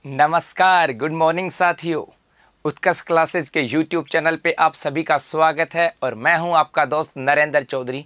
नमस्कार, good morning साथियों। उत्कर्ष classes के यूट्यूब चैनल पे आप सभी का स्वागत है और मैं हूं आपका दोस्त नरेंद्र चौधरी।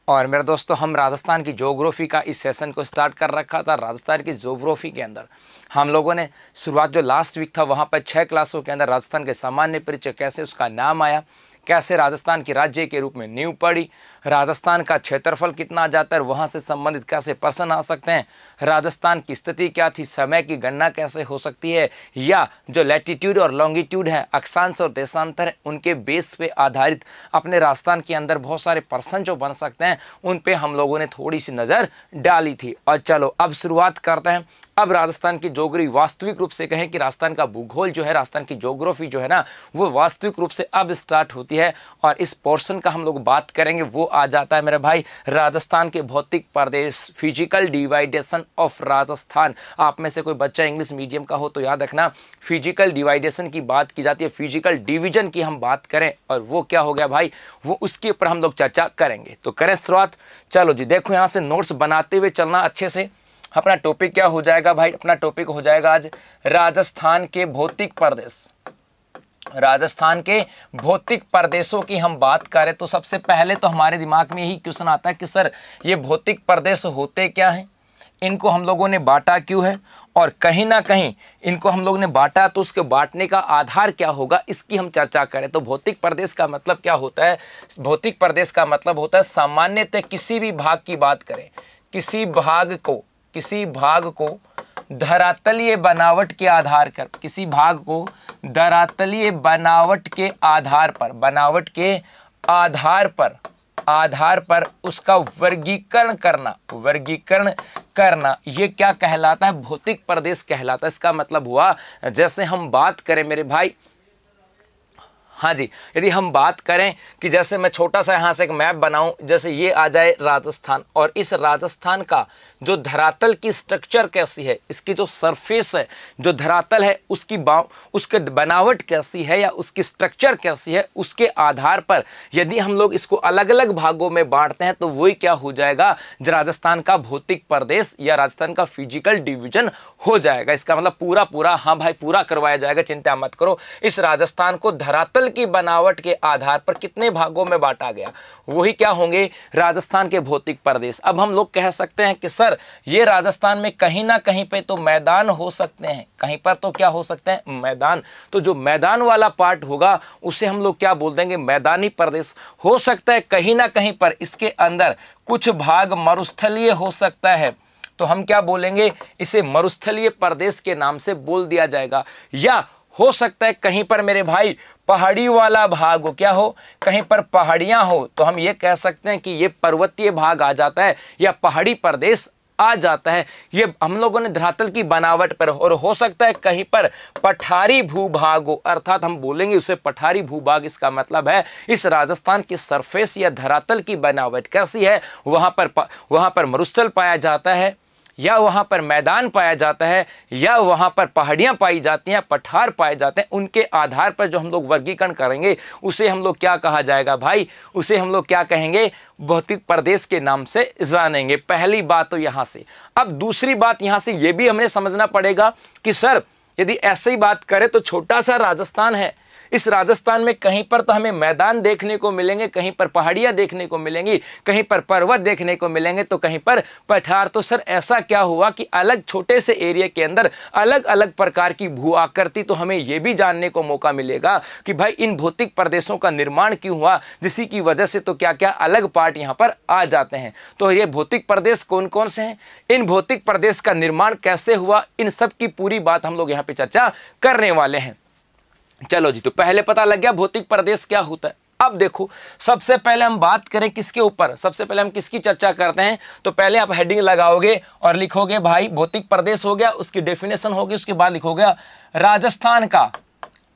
और मेरे दोस्तों, हम राजस्थान की ज्योग्राफी का इस सेशन को स्टार्ट कर रखा था। राजस्थान की ज्योग्राफी के अंदर हम लोगों ने शुरुआत जो लास्ट वीक था वहाँ पर 6 क्लासों के अंदर राजस्थान के सामान्य परिचय, कैसे उसका नाम आया, कैसे राजस्थान की राज्य के रूप में नींव पड़ी, राजस्थान का क्षेत्रफल कितना आ जाता है, वहाँ से संबंधित कैसे प्रश्न आ सकते हैं, राजस्थान की स्थिति क्या थी, समय की गणना कैसे हो सकती है, या जो लैटिट्यूड और लॉन्गिट्यूड है, अक्षांश और देशांतर है, उनके बेस पे आधारित अपने राजस्थान के अंदर बहुत सारे प्रश्न जो बन सकते हैं उन पे हम लोगों ने थोड़ी सी नज़र डाली थी। और चलो अब शुरुआत करते हैं। अब राजस्थान की ज्योग्राफी, वास्तविक रूप से कहें कि राजस्थान का भूगोल जो है, राजस्थान की ज्योग्राफी जो है ना, वो वास्तविक रूप से अब स्टार्ट होती है। और इस पोर्शन का हम लोग बात करेंगे, वो आ जाता है मेरे भाई राजस्थान के भौतिक प्रदेश, फिजिकल डिवाइडेशन ऑफ राजस्थान। आप में से कोई बच्चा इंग्लिश मीडियम का हो तो याद रखना, फिजिकल डिवाइडेशन की बात की जाती है, फिजिकल डिवीजन की हम बात करें और वो क्या हो गया भाई, वो उसके ऊपर हम लोग चर्चा करेंगे। तो करें शुरुआत। चलो जी, देखो यहाँ से नोट्स बनाते हुए चलना अच्छे से। अपना टॉपिक क्या हो जाएगा भाई, अपना टॉपिक हो जाएगा आज राजस्थान के भौतिक प्रदेश। राजस्थान के भौतिक प्रदेशों की हम बात करें तो सबसे पहले तो हमारे दिमाग में यही क्वेश्चन आता है कि सर ये भौतिक प्रदेश होते क्या हैं, इनको हम लोगों ने बांटा क्यों है, और कहीं ना कहीं इनको हम लोगों ने बांटा तो उसके बांटने का आधार क्या होगा, इसकी हम चर्चा करें। तो भौतिक प्रदेश का मतलब क्या होता है? भौतिक प्रदेश का मतलब होता है सामान्यतः किसी भी भाग की बात करें, किसी भाग को धरातलीय बनावट के आधार पर, किसी भाग को धरातलीय बनावट के आधार पर उसका वर्गीकरण करना, ये क्या कहलाता है? भौतिक प्रदेश कहलाता है। इसका मतलब हुआ, जैसे हम बात करें मेरे भाई, हाँ जी, यदि हम बात करें कि जैसे मैं छोटा सा यहाँ से एक मैप बनाऊं, जैसे ये आ जाए राजस्थान, और इस राजस्थान का जो धरातल की स्ट्रक्चर कैसी है, इसकी जो सरफेस है, जो धरातल है, उसके बनावट कैसी है या उसकी स्ट्रक्चर कैसी है, उसके आधार पर यदि हम लोग इसको अलग अलग भागों में बांटते हैं तो वही क्या हो जाएगा, राजस्थान का भौतिक प्रदेश या राजस्थान का फिजिकल डिवीजन हो जाएगा। इसका मतलब पूरा, हाँ भाई, पूरा करवाया जाएगा, चिंता मत करो। इस राजस्थान को धरातल की बनावट के आधार पर कितने भागों में बांटा गया, वही क्या होंगे, राजस्थान के भौतिक प्रदेश। अब हम लोग कह सकते हैं कि सर ये राजस्थान में कहीं ना कहीं पे तो मैदान हो सकते हैं, कहीं पर तो क्या हो सकते हैं, मैदान। तो जो मैदान वाला पार्ट होगा उसे हम लोग क्या बोल देंगे, मैदानी प्रदेश। हो सकता है कहीं ना कहीं पर इसके अंदर कुछ भाग मरुस्थलीय हो सकता है, तो हम क्या बोलेंगे, इसे मरुस्थलीय प्रदेश के नाम से बोल दिया जाएगा। या हो सकता है कहीं पर मेरे भाई पहाड़ी वाला भाग हो, क्या हो, कहीं पर पहाड़ियां हो, तो हम ये कह सकते हैं कि ये पर्वतीय भाग आ जाता है या पहाड़ी प्रदेश आ जाता है। ये हम लोगों ने धरातल की बनावट पर। और हो सकता है कहीं पर पठारी भूभाग हो, अर्थात हम बोलेंगे उसे पठारी भूभाग। इसका मतलब है इस राजस्थान की सरफेस या धरातल की बनावट कैसी है, वहां पर मरुस्थल पाया जाता है, या वहां पर मैदान पाया जाता है, या वहां पर पहाड़ियां पाई जाती हैं, पठार पाए जाते हैं। उनके आधार पर जो हम लोग वर्गीकरण करेंगे उसे हम लोग क्या कहा जाएगा भाई, उसे हम लोग क्या कहेंगे, भौतिक प्रदेश के नाम से जानेंगे। पहली बात तो यहां से। अब दूसरी बात यहां से यह भी हमें समझना पड़ेगा कि सर यदि ऐसे ही बात करें तो छोटा सा राजस्थान है, इस राजस्थान में कहीं पर तो हमें मैदान देखने को मिलेंगे, कहीं पर पहाड़ियां देखने को मिलेंगी, कहीं पर पर्वत देखने को मिलेंगे, तो कहीं पर पठार। तो सर ऐसा क्या हुआ कि अलग छोटे से एरिया के अंदर अलग अलग प्रकार की भू आकृति, तो हमें यह भी जानने को मौका मिलेगा कि भाई इन भौतिक प्रदेशों का निर्माण क्यों हुआ, जिसी की वजह से तो क्या क्या अलग पार्ट यहाँ पर आ जाते हैं। तो ये भौतिक प्रदेश कौन कौन से हैं, इन भौतिक प्रदेश का निर्माण कैसे हुआ, इन सब की पूरी बात हम लोग यहाँ पे चर्चा करने वाले हैं। चलो जी, तो पहले पता लग गया भौतिक प्रदेश क्या होता है। अब देखो, सबसे पहले हम बात करें किसके ऊपर, सबसे पहले हम किसकी चर्चा करते हैं, तो पहले आप हेडिंग लगाओगे और लिखोगे भाई भौतिक प्रदेश हो गया, उसकी डेफिनेशन होगी, उसके बाद लिखोगे राजस्थान का,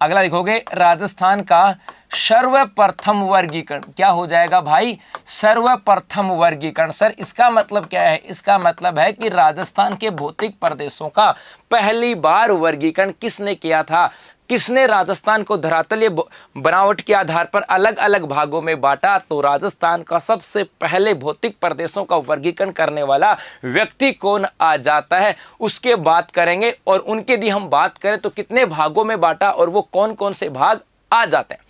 अगला लिखोगे राजस्थान का सर्वप्रथम वर्गीकरण। क्या हो जाएगा भाई, सर्वप्रथम वर्गीकरण। सर इसका मतलब क्या है, इसका मतलब है कि राजस्थान के भौतिक प्रदेशों का पहली बार वर्गीकरण किसने किया था, किसने राजस्थान को धरातलीय बनावट के आधार पर अलग अलग भागों में बांटा? तो राजस्थान का सबसे पहले भौतिक प्रदेशों का वर्गीकरण करने वाला व्यक्ति कौन आ जाता है, उसके बात करेंगे। और उनके यदि हम बात करें तो कितने भागों में बांटा और वो कौन कौन से भाग आ जाते हैं।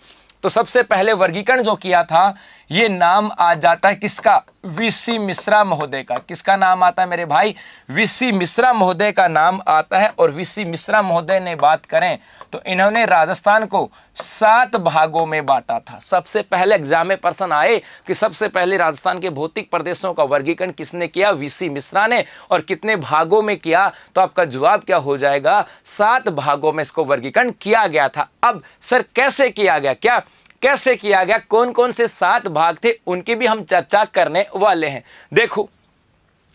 तो सबसे पहले वर्गीकरण जो किया था, ये नाम आ जाता है किसका? वीसी मिश्रा महोदय का। किसका नाम आता है मेरे भाई? वीसी मिश्रा महोदय का नाम आता है। और वीसी मिश्रा महोदय ने बात करें तो इन्होंने राजस्थान को 7 भागों में बांटा था। सबसे पहले एग्जाम में प्रश्न आए कि सबसे पहले राजस्थान के भौतिक प्रदेशों का वर्गीकरण किसने किया? वीसी मिश्रा ने। और कितने भागों में किया? तो आपका जवाब क्या हो जाएगा? 7 भागों में इसको वर्गीकरण किया गया था। अब सर कैसे किया गया, क्या कैसे किया गया, कौन कौन से 7 भाग थे, उनकी भी हम चर्चा करने वाले हैं। देखो,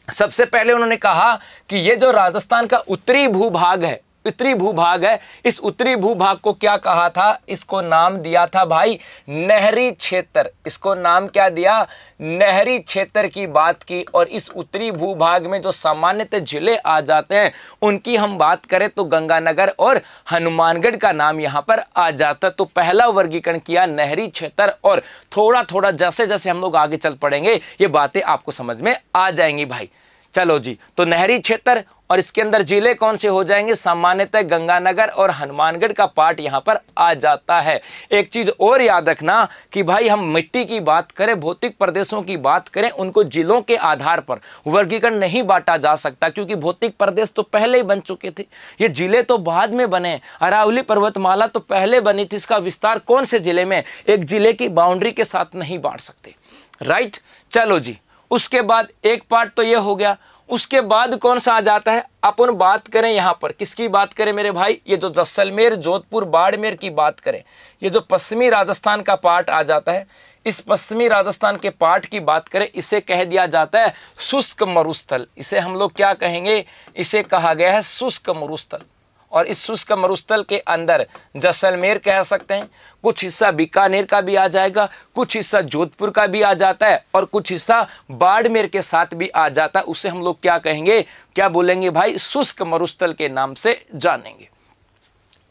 सबसे पहले उन्होंने कहा कि ये जो राजस्थान का उत्तरी भूभाग है, उत्तरी भूभाग है, इस उत्तरी भूभाग को क्या कहा था? इसको नाम दिया था भाई नहरी क्षेत्र। इसको नाम क्या दिया? नहरी क्षेत्र की बात की। और इस उत्तरी भूभाग में जो सामान्यतः जिले आ जाते हैं उनकी हम बात करें तो गंगानगर और हनुमानगढ़ का नाम यहां पर आ जाता। तो पहला वर्गीकरण किया नहरी क्षेत्र। और थोड़ा थोड़ा जैसे जैसे हम लोग आगे चल पड़ेंगे ये बातें आपको समझ में आ जाएंगी भाई। चलो जी, तो नहरी क्षेत्र और इसके अंदर जिले कौन से हो जाएंगे? सामान्यतः गंगानगर और हनुमानगढ़ का पार्ट यहां पर आ जाता है। एक चीज और याद रखना कि भाई हम मिट्टी की बात करें, भौतिक प्रदेशों की बात करें, उनको जिलों के आधार पर वर्गीकरण नहीं बांटा जा सकता, क्योंकि भौतिक प्रदेश तो पहले ही बन चुके थे, ये जिले तो बाद में बने। अरावली पर्वतमाला तो पहले बनी थी, इसका विस्तार कौन से जिले में? एक जिले की बाउंड्री के साथ नहीं बांट सकते, राइट। चलो जी, उसके बाद एक पार्ट तो ये हो गया। उसके बाद कौन सा आ जाता है? अपन बात करें यहां पर किसकी बात करें मेरे भाई? ये जो जैसलमेर, जोधपुर, बाड़मेर की बात करें, ये जो पश्चिमी राजस्थान का पार्ट आ जाता है, इस पश्चिमी राजस्थान के पार्ट की बात करें, इसे कह दिया जाता है शुष्क मरुस्थल। इसे हम लोग क्या कहेंगे? इसे कहा गया है शुष्क मरुस्थल। और इस शुष्क मरुस्थल के अंदर जैसलमेर कह सकते हैं, कुछ हिस्सा बीकानेर का भी आ जाएगा, कुछ हिस्सा जोधपुर का भी आ जाता है, और कुछ हिस्सा बाड़मेर के साथ भी आ जाता है। उसे हम लोग क्या कहेंगे, क्या बोलेंगे भाई? शुष्क मरुस्थल के नाम से जानेंगे।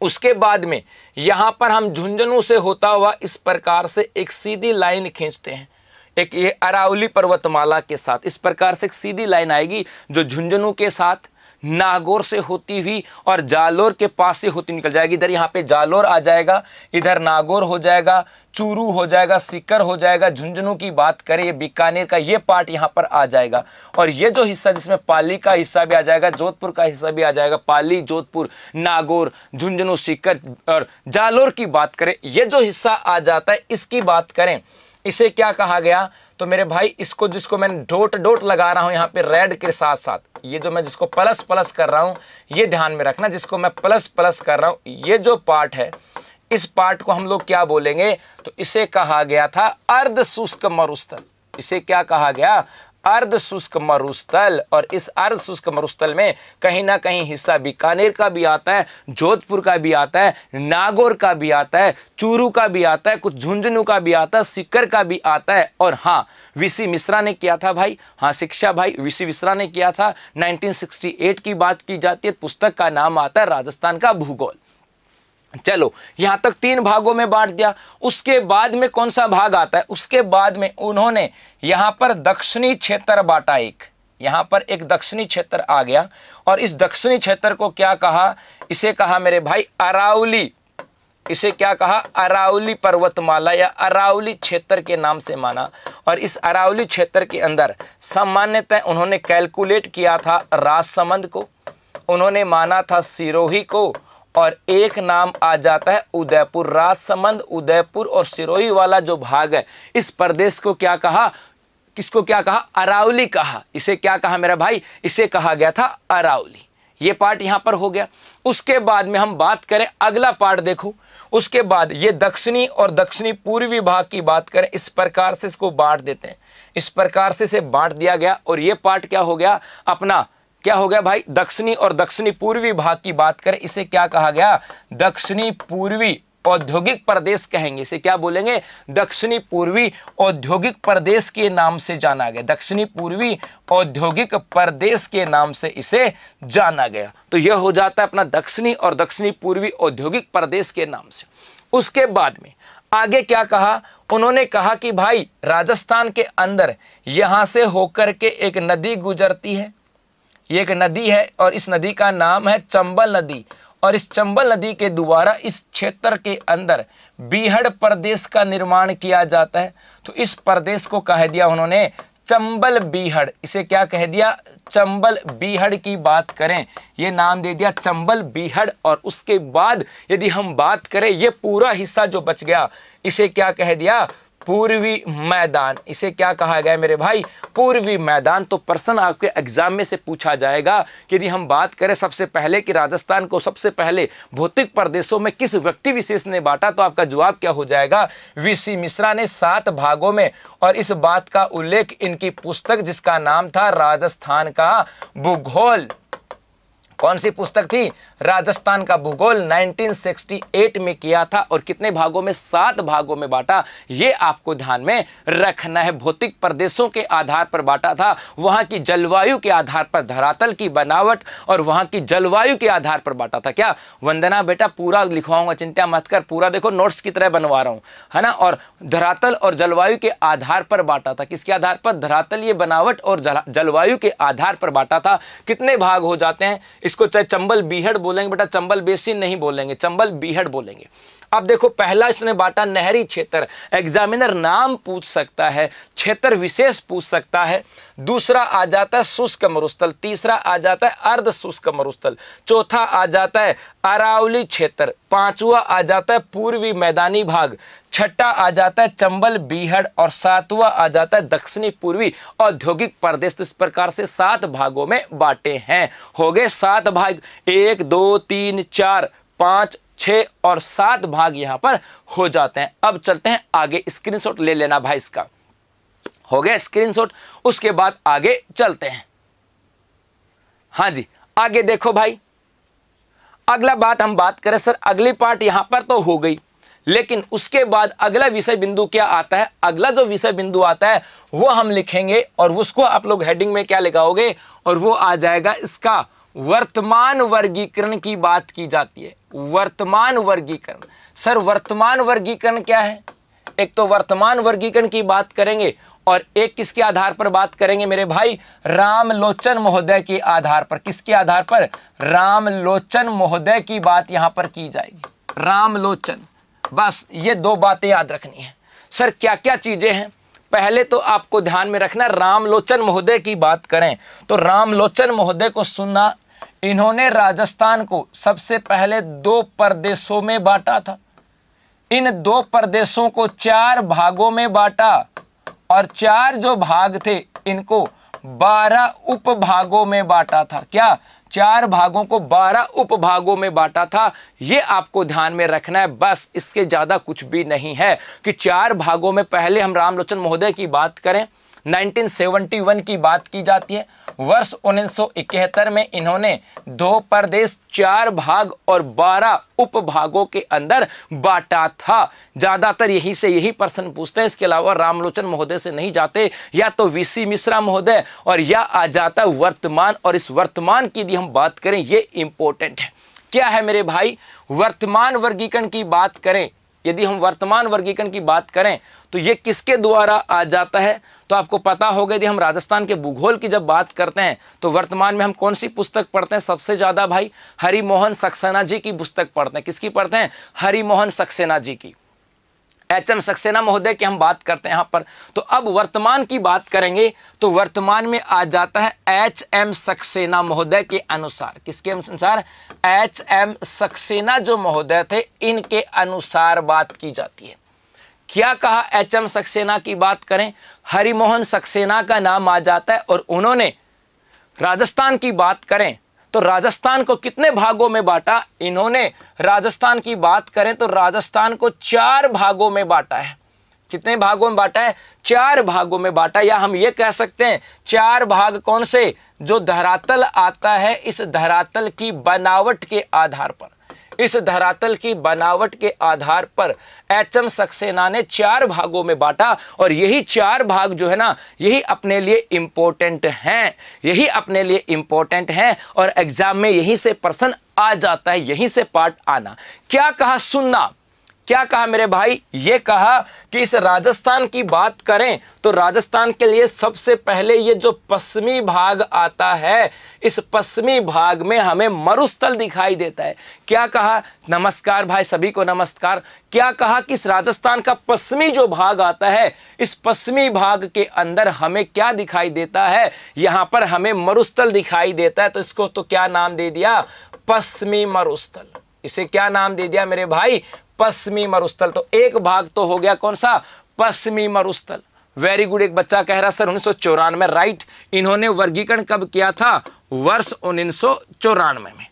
उसके बाद में यहां पर हम झुंझुनू से होता हुआ इस प्रकार से एक सीधी लाइन खींचते हैं, एक ये अरावली पर्वतमाला के साथ इस प्रकार से एक सीधी लाइन आएगी जो झुंझुनू के साथ, नागौर से होती हुई और जालोर के पास से होती निकल जाएगी। इधर यहाँ पे जालोर आ जाएगा, इधर नागौर हो जाएगा, चूरू हो जाएगा, सीकर हो जाएगा। झुंझुनू की बात करें, ये बीकानेर का ये पार्ट यहाँ पर आ जाएगा। और ये जो हिस्सा जिसमें पाली का हिस्सा भी आ जाएगा, जोधपुर का हिस्सा भी आ जाएगा, पाली, जोधपुर, नागौर, झुंझुनू, सीकर और जालोर की बात करें, ये जो हिस्सा आ जाता है इसकी बात करें, इसे क्या कहा गया? तो मेरे भाई इसको, जिसको मैं डॉट डॉट लगा रहा हूं यहाँ पे रेड के साथ साथ, ये जो मैं जिसको प्लस प्लस कर रहा हूं, ये ध्यान में रखना, जिसको मैं प्लस प्लस कर रहा हूं, ये जो पार्ट है, इस पार्ट को हम लोग क्या बोलेंगे? तो इसे कहा गया था अर्ध शुष्क मरुस्थल। इसे क्या कहा गया? अर्ध शुष्क मरुस्थल। और इस अर्ध शुष्क मरुस्थल में कहीं ना कहीं हिस्सा बीकानेर का भी आता है, जोधपुर का भी आता है, नागौर का भी आता है, चूरू का भी आता है, कुछ झुंझुनू का भी आता है, सीकर का भी आता है। और हाँ, वीसी मिश्रा ने किया था भाई, हाँ शिक्षा भाई, वीसी मिश्रा ने किया था। 1968 की बात की जाती है, पुस्तक का नाम आता है राजस्थान का भूगोल। चलो, यहां तक 3 भागों में बांट दिया। उसके बाद में कौन सा भाग आता है? उसके बाद में उन्होंने यहां पर दक्षिणी क्षेत्र बांटा। एक यहां पर एक दक्षिणी क्षेत्र आ गया, और इस दक्षिणी क्षेत्र को क्या कहा? इसे कहा मेरे भाई अरावली। इसे क्या कहा? अरावली पर्वतमाला या अरावली क्षेत्र के नाम से माना। और इस अरावली क्षेत्र के अंदर सामान्यतः उन्होंने कैलकुलेट किया था राजसमंद को, उन्होंने माना था सिरोही को, और एक नाम आ जाता है उदयपुर। राजसमंद, उदयपुर और सिरोही वाला जो भाग है, इस प्रदेश को क्या कहा? किसको क्या कहा? अरावली कहा। इसे क्या कहा मेरा भाई? इसे कहा गया था अरावली। ये पार्ट यहां पर हो गया। उसके बाद में हम बात करें अगला पार्ट, देखो उसके बाद ये दक्षिणी और दक्षिणी पूर्वी भाग की बात करें, इस प्रकार से इसको बांट देते हैं, इस प्रकार से इसे बांट दिया गया। और ये पार्ट क्या हो गया अपना? क्या हो गया भाई? दक्षिणी और दक्षिणी पूर्वी भाग की बात करें, इसे क्या कहा गया? दक्षिणी पूर्वी औद्योगिक प्रदेश कहेंगे। इसे क्या बोलेंगे? दक्षिणी पूर्वी औद्योगिक प्रदेश के नाम से जाना गया। दक्षिणी पूर्वी औद्योगिक प्रदेश के नाम से इसे जाना गया। तो यह हो जाता है अपना दक्षिणी और दक्षिणी पूर्वी औद्योगिक प्रदेश के नाम से। उसके बाद में आगे क्या कहा? उन्होंने कहा कि भाई राजस्थान के अंदर यहां से होकर के एक नदी गुजरती है। ये एक नदी है और इस नदी का नाम है चंबल नदी, और इस चंबल नदी के द्वारा इस क्षेत्र के अंदर बीहड़ प्रदेश का निर्माण किया जाता है। तो इस प्रदेश को कह दिया उन्होंने चंबल बीहड़। इसे क्या कह दिया? चंबल बीहड़ की बात करें, ये नाम दे दिया चंबल बीहड़। और उसके बाद यदि हम बात करें, ये पूरा हिस्सा जो बच गया इसे क्या कह दिया? पूर्वी मैदान। इसे क्या कहा गया मेरे भाई? पूर्वी मैदान। तो प्रश्न आपके एग्जाम में से पूछा जाएगा कि यदि हम बात करें सबसे पहले कि राजस्थान को सबसे पहले भौतिक प्रदेशों में किस व्यक्ति विशेष ने बांटा, तो आपका जवाब क्या हो जाएगा? वीसी मिश्रा ने 7 भागों में। और इस बात का उल्लेख इनकी पुस्तक जिसका नाम था राजस्थान का भूगोल, कौन सी पुस्तक थी? राजस्थान का भूगोल, 1968 में किया था। और कितने भागों में? 7 भागों में बांटा। ये आपको ध्यान में रखना है। भौतिक प्रदेशों के आधार पर बांटा था, वहां की जलवायु के आधार पर, धरातल की बनावट और वहां की जलवायु के आधार पर बांटा था। क्या वंदना बेटा? पूरा लिखवाऊंगा, चिंता मत कर, पूरा देखो नोट्स की तरह बनवा रहा हूं, है ना। और धरातल और जलवायु के आधार पर बांटा था। किसके आधार पर? धरातलीय बनावट और जलवायु के आधार पर बांटा था। कितने भाग हो जाते हैं? इसको चाहे चंबल बीहड़ बोलेंगे बेटा, चंबल बेसिन नहीं बोलेंगे, चंबल बीहड़ बोलेंगे। अब देखो पहला इसने बांटा नहरी क्षेत्र। एग्जामिनर नाम पूछ सकता है, क्षेत्र विशेष पूछ सकता है। दूसरा आ जाता है शुष्क मरुस्थल, तीसरा आ जाता है अर्ध शुष्क मरुस्थल, चौथा आ जाता है अरावली क्षेत्र, पांचवा आ जाता है पूर्वी मैदानी भाग, छठा आ जाता है चंबल बीहड़ और सातवां आ जाता है दक्षिणी पूर्वी औद्योगिक प्रदेश। तो इस प्रकार से 7 भागों में बांटे हैं। हो गए 7 भाग, 1 2 3 4 5 6 और 7 भाग यहां पर हो जाते हैं। अब चलते हैं आगे, स्क्रीनशॉट ले लेना भाई इसका। हो गया स्क्रीनशॉट। उसके बाद आगे चलते हैं। हां जी, आगे देखो भाई, अगला बात हम बात करें सर, अगली पार्ट यहां पर तो हो गई, लेकिन उसके बाद अगला विषय बिंदु क्या आता है? अगला जो विषय बिंदु आता है वो हम लिखेंगे और उसको आप लोग हेडिंग में क्या लिखाओगे? और वो आ जाएगा इसका वर्तमान वर्गीकरण की बात की जाती है। वर्तमान वर्गीकरण। सर वर्तमान वर्गीकरण क्या है? एक तो वर्तमान वर्गीकरण की बात करेंगे और एक किसके आधार पर बात करेंगे मेरे भाई? रामलोचन महोदय के आधार पर। किसके आधार पर? रामलोचन महोदय की बात यहां पर की जाएगी। रामलोचन, बस ये 2 बातें याद रखनी है। सर क्या क्या चीजें हैं? पहले तो आपको ध्यान में रखना, रामलोचन महोदय की बात करें तो रामलोचन महोदय को सुनना, इन्होंने राजस्थान को सबसे पहले 2 प्रदेशों में बांटा था। इन 2 प्रदेशों को 4 भागों में बांटा और 4 जो भाग थे इनको 12 उपभागों में बांटा था। क्या? 4 भागों को 12 उपभागों में बांटा था। ये आपको ध्यान में रखना है, बस इसके ज्यादा कुछ भी नहीं है कि 4 भागों में। पहले हम रामलोचन महोदय की बात करें, 1971 की बात की जाती है। वर्ष 1971 में इन्होंने 2 प्रदेश, 4 भाग और 12 उपभागों के अंदर बांटा था। ज्यादातर यही से यही प्रश्न पूछते हैं, इसके अलावा रामलोचन महोदय से नहीं जाते, या तो वीसी मिश्रा महोदय और या आ जाता वर्तमान। और इस वर्तमान की यदि हम बात करें ये इंपॉर्टेंट है। क्या है मेरे भाई? वर्तमान वर्गीकरण की बात करें, यदि हम वर्तमान वर्गीकरण की बात करें तो ये किसके द्वारा आ जाता है? तो आपको पता होगा यदि हम राजस्थान के भूगोल की जब बात करते हैं तो वर्तमान में हम कौन सी पुस्तक पढ़ते हैं सबसे ज्यादा भाई? हरिमोहन सक्सेना जी की पुस्तक पढ़ते हैं। किसकी पढ़ते हैं? हरिमोहन सक्सेना जी की। एच.एम. सक्सेना महोदय की हम बात करते हैं यहां पर। तो अब वर्तमान की बात करेंगे तो वर्तमान में आ जाता है एच.एम. सक्सेना महोदय के अनुसार। किसके अनुसार? एच.एम. सक्सेना जो महोदय थे इनके अनुसार बात की जाती है। क्या कहा? एच.एम. सक्सेना की बात करें, हरिमोहन सक्सेना का नाम आ जाता है और उन्होंने राजस्थान की बात करें तो राजस्थान को कितने भागों में बांटा? इन्होंने राजस्थान की बात करें तो राजस्थान को 4 भागों में बांटा है। कितने भागों में बांटा है? 4 भागों में बांटा, या हम ये कह सकते हैं 4 भाग कौन से? जो धरातल आता है इस धरातल की बनावट के आधार पर। इस धरातल की बनावट के आधार पर एचएम सक्सेना ने 4 भागों में बांटा और यही 4 भाग जो है ना, यही अपने लिए इंपॉर्टेंट हैं, यही अपने लिए इंपॉर्टेंट हैं और एग्जाम में यहीं से प्रश्न आ जाता है, यहीं से पार्ट आना। क्या कहा, सुनना, क्या कहा मेरे भाई, ये कहा कि इस राजस्थान की बात करें तो राजस्थान के लिए सबसे पहले ये जो पश्चिमी भाग आता है, इस पश्चिमी भाग में हमें मरुस्थल दिखाई देता है। क्या कहा, नमस्कार भाई, सभी को नमस्कार। क्या कहा कि इस राजस्थान का पश्चिमी जो भाग आता है, इस पश्चिमी भाग के अंदर हमें क्या दिखाई देता है, यहां पर हमें मरुस्थल दिखाई देता है। तो इसको तो क्या नाम दे दिया, पश्चिमी मरुस्थल। इसे क्या नाम दे दिया मेरे भाई, पश्चिमी मरुस्थल। तो एक भाग तो हो गया कौन सा, पश्चिमी मरुस्थल। Very good. एक बच्चा कह रहा सर 1994, राइट। इन्होंने वर्गीकरण कब किया था, वर्ष 1994 में।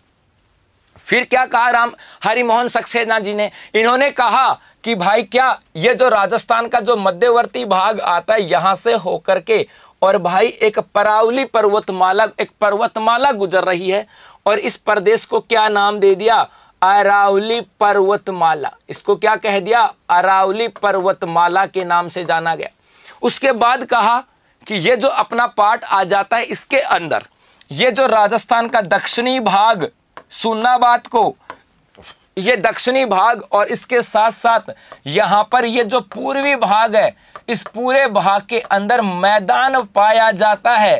फिर क्या कहा हरिमोहन सक्सेना जी ने, इन्होंने कहा कि भाई क्या ये जो राजस्थान का जो मध्यवर्ती भाग आता है यहां से होकर के, और भाई एक अरावली पर्वतमाला, एक पर्वतमाला गुजर रही है और इस प्रदेश को क्या नाम दे दिया, अरावली पर्वतमाला। इसको क्या कह दिया, अरावली पर्वतमाला के नाम से जाना गया। उसके बाद कहा कि ये जो अपना पार्ट आ जाता है इसके अंदर, ये जो राजस्थान का दक्षिणी भाग, सुनना बात को, ये दक्षिणी भाग और इसके साथ साथ यहां पर ये जो पूर्वी भाग है, इस पूरे भाग के अंदर मैदान पाया जाता है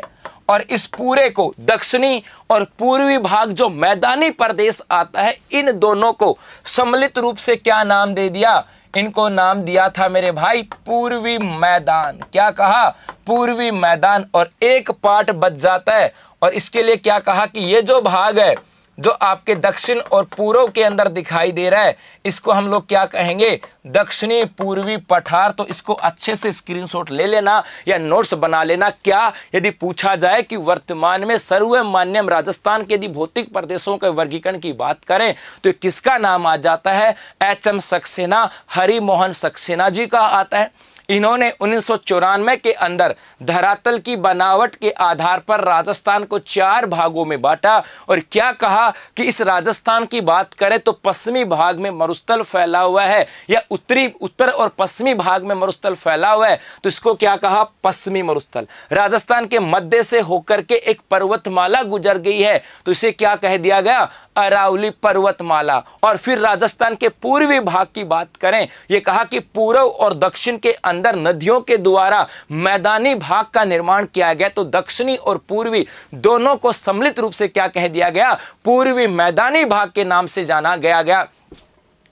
और इस पूरे को दक्षिणी और पूर्वी भाग जो मैदानी प्रदेश आता है, इन दोनों को सम्मिलित रूप से क्या नाम दे दिया, इनको नाम दिया था मेरे भाई पूर्वी मैदान। क्या कहा, पूर्वी मैदान। और एक पार्ट बच जाता है और इसके लिए क्या कहा कि ये जो भाग है जो आपके दक्षिण और पूर्व के अंदर दिखाई दे रहा है, इसको हम लोग क्या कहेंगे, दक्षिणी पूर्वी पठार। तो इसको अच्छे से स्क्रीनशॉट ले लेना या नोट्स बना लेना। क्या यदि पूछा जाए कि वर्तमान में सर्वमान्यम राजस्थान के यदि भौतिक प्रदेशों के वर्गीकरण की बात करें तो किसका नाम आ जाता है, एचएम सक्सेना, हरिमोहन सक्सेना जी का आता है। इन्होंने 1994 के अंदर धरातल की बनावट के आधार पर राजस्थान को 4 भागों में बांटा और क्या कहा कि इस राजस्थान की बात करें तो पश्चिमी भाग में मरुस्थल फैला हुआ है, या उत्तर और पश्चिमी भाग में मरुस्थल फैला हुआ है, तो इसको क्या कहा, पश्चिमी मरुस्थल। राजस्थान के मध्य से होकर के एक पर्वतमाला गुजर गई है तो इसे क्या कह दिया गया, अरावली पर्वतमाला। और फिर राजस्थान के पूर्वी भाग की बात करें, यह कहा कि पूर्व और दक्षिण के अंदर नदियों के द्वारा मैदानी भाग का निर्माण किया गया, तो दक्षिणी और पूर्वी दोनों को सम्मिलित रूप से क्या कह दिया गया, पूर्वी मैदानी भाग के नाम से जाना गया।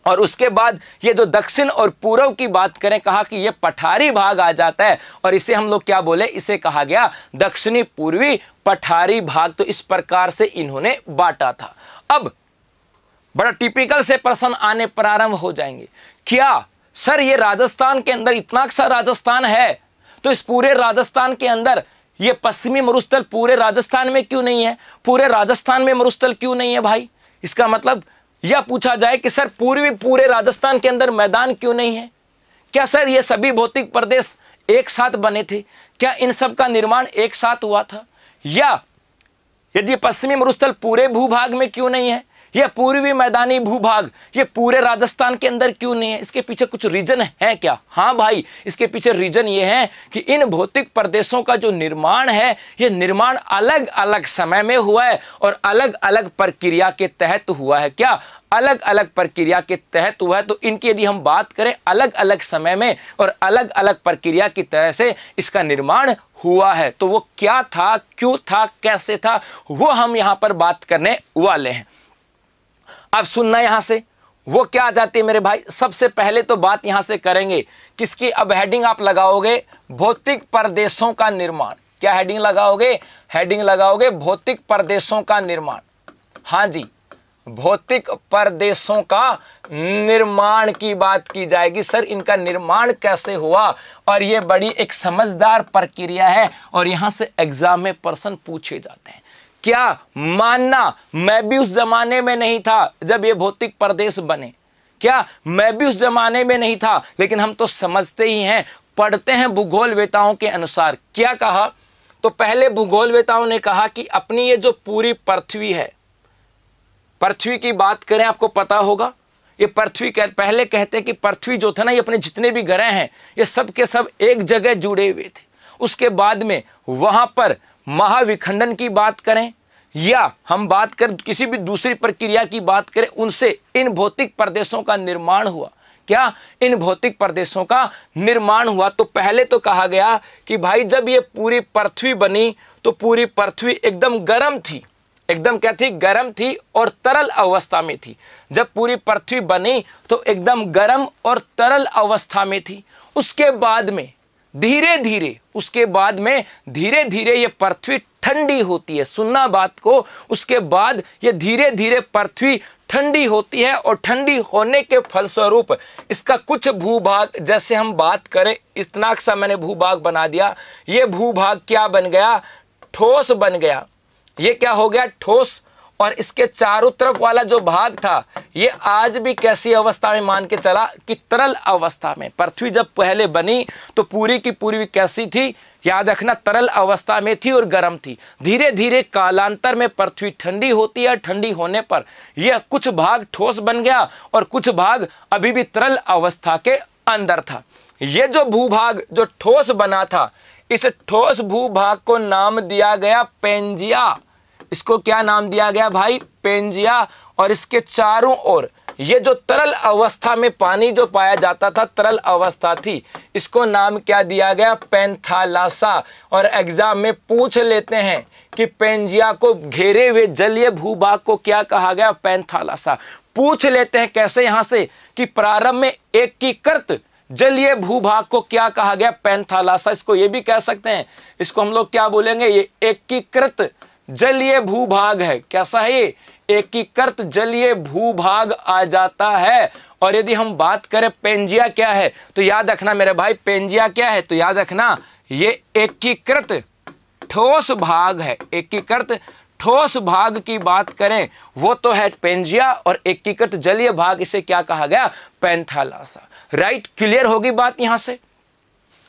और उसके बाद ये जो दक्षिण और पूर्व की बात करें, कहा कि ये पठारी भाग आ जाता है और इसे हम लोग क्या बोले, इसे कहा गया दक्षिणी पूर्वी पठारी भाग। तो इस प्रकार से इन्होंने बांटा था। अब बड़ा टिपिकल से प्रश्न आने प्रारंभ हो जाएंगे, क्या सर ये राजस्थान के अंदर इतना सा राजस्थान है तो इस पूरे राजस्थान के अंदर ये पश्चिमी मरुस्थल पूरे राजस्थान में क्यों नहीं है, पूरे राजस्थान में मरुस्थल क्यों नहीं है भाई। इसका मतलब यह पूछा जाए कि सर पूरे राजस्थान के अंदर मैदान क्यों नहीं है, क्या सर ये सभी भौतिक प्रदेश एक साथ बने थे, क्या इन सब का निर्माण एक साथ हुआ था, या यदि पश्चिमी मरुस्थल पूरे भूभाग में क्यों नहीं है, यह पूर्वी मैदानी भूभाग ये पूरे राजस्थान के अंदर क्यों नहीं है। इसके पीछे कुछ रीजन है क्या, हाँ भाई इसके पीछे रीजन ये है कि इन भौतिक प्रदेशों का जो निर्माण है, यह निर्माण अलग अलग समय में हुआ है और अलग अलग प्रक्रिया के तहत हुआ है। क्या, अलग अलग प्रक्रिया के तहत हुआ है। तो इनकी यदि हम बात करें अलग अलग समय में और अलग अलग प्रक्रिया की तरह से इसका निर्माण हुआ है, तो वो क्या था, क्यों था, कैसे था, वो हम यहां पर बात करने वाले हैं। अब सुनना यहां से, वो क्या आ जाती है मेरे भाई। सबसे पहले तो बात यहां से करेंगे किसकी, अब हेडिंग आप लगाओगे भौतिक प्रदेशों का निर्माण। क्या हेडिंग लगाओगे, हेडिंग लगाओगे भौतिक प्रदेशों का निर्माण। हां जी, भौतिक प्रदेशों का निर्माण की बात की जाएगी। सर इनका निर्माण कैसे हुआ, और ये बड़ी एक समझदार प्रक्रिया है और यहां से एग्जाम में प्रश्न पूछे जाते हैं। क्या मानना मैं भी उस जमाने में नहीं था जब ये भौतिक प्रदेश बने, क्या मैं भी उस जमाने में नहीं था, लेकिन हम तो समझते ही हैं, पढ़ते हैं भूगोलवेताओं के अनुसार। क्या कहा, तो पहले भूगोलवेताओं ने कहा कि अपनी ये जो पूरी पृथ्वी है, पृथ्वी की बात करें, आपको पता होगा ये पृथ्वी पहले कहते हैं कि पृथ्वी जो था ना, ये अपने जितने भी ग्रह हैं ये सब के सब एक जगह जुड़े हुए थे। उसके बाद में वहां पर महाविखंडन की बात करें या हम बात करें किसी भी दूसरी प्रक्रिया की बात करें, उनसे इन भौतिक प्रदेशों का निर्माण हुआ। क्या इन भौतिक प्रदेशों का निर्माण हुआ? तो पहले तो कहा गया कि भाई जब ये पूरी पृथ्वी बनी तो पूरी पृथ्वी एकदम गर्म थी, एकदम क्या थी? गर्म थी और तरल अवस्था में थी। जब पूरी पृथ्वी बनी तो एकदम गर्म और तरल अवस्था में थी। उसके बाद में धीरे धीरे ये पृथ्वी ठंडी होती है। सुनना बात को, उसके बाद ये धीरे धीरे पृथ्वी ठंडी होती है और ठंडी होने के फलस्वरूप इसका कुछ भूभाग, जैसे हम बात करें इतना सा मैंने भूभाग बना दिया, ये भूभाग क्या बन गया? ठोस बन गया। ये क्या हो गया? ठोस। और इसके चारों तरफ वाला जो भाग था ये आज भी कैसी अवस्था में मान के चला कि तरल अवस्था में। पृथ्वी जब पहले बनी तो पूरी की पूरी कैसी थी? याद रखना, तरल अवस्था में थी और गर्म थी। धीरे धीरे कालांतर में पृथ्वी ठंडी होती है। ठंडी होने पर यह कुछ भाग ठोस बन गया और कुछ भाग अभी भी तरल अवस्था के अंदर था। ये जो भूभाग जो ठोस बना था, इस ठोस भूभाग को नाम दिया गया पेंजिया। इसको क्या नाम दिया गया भाई? पेंजिया। और इसके चारों ओर ये जो तरल अवस्था में पानी जो पाया जाता था, तरल अवस्था थी, इसको नाम क्या दिया गया? पैंथालासा। और एग्जाम में पूछ लेते हैं कि पेंजिया को घेरे हुए जलीय भूभाग को क्या कहा गया? पैंथालासा। पूछ लेते हैं कैसे? यहां से कि प्रारंभ में एकीकृत जलीय भूभाग को क्या कहा गया? पैंथालासा। इसको ये भी कह सकते हैं, इसको हम लोग क्या बोलेंगे? ये एकीकृत जलीय भूभाग है। कैसा है ये? एकीकृत जलीय भूभाग आ जाता है। और यदि हम बात करें पेंजिया क्या है, तो याद रखना मेरे भाई, पेंजिया क्या है? तो याद रखना ये एकीकृत ठोस भाग है। एकीकृत ठोस भाग की बात करें वो तो है पेंजिया, और एकीकृत जलीय भाग इसे क्या कहा गया? पैंथालासा। राइट, क्लियर होगी बात यहां से?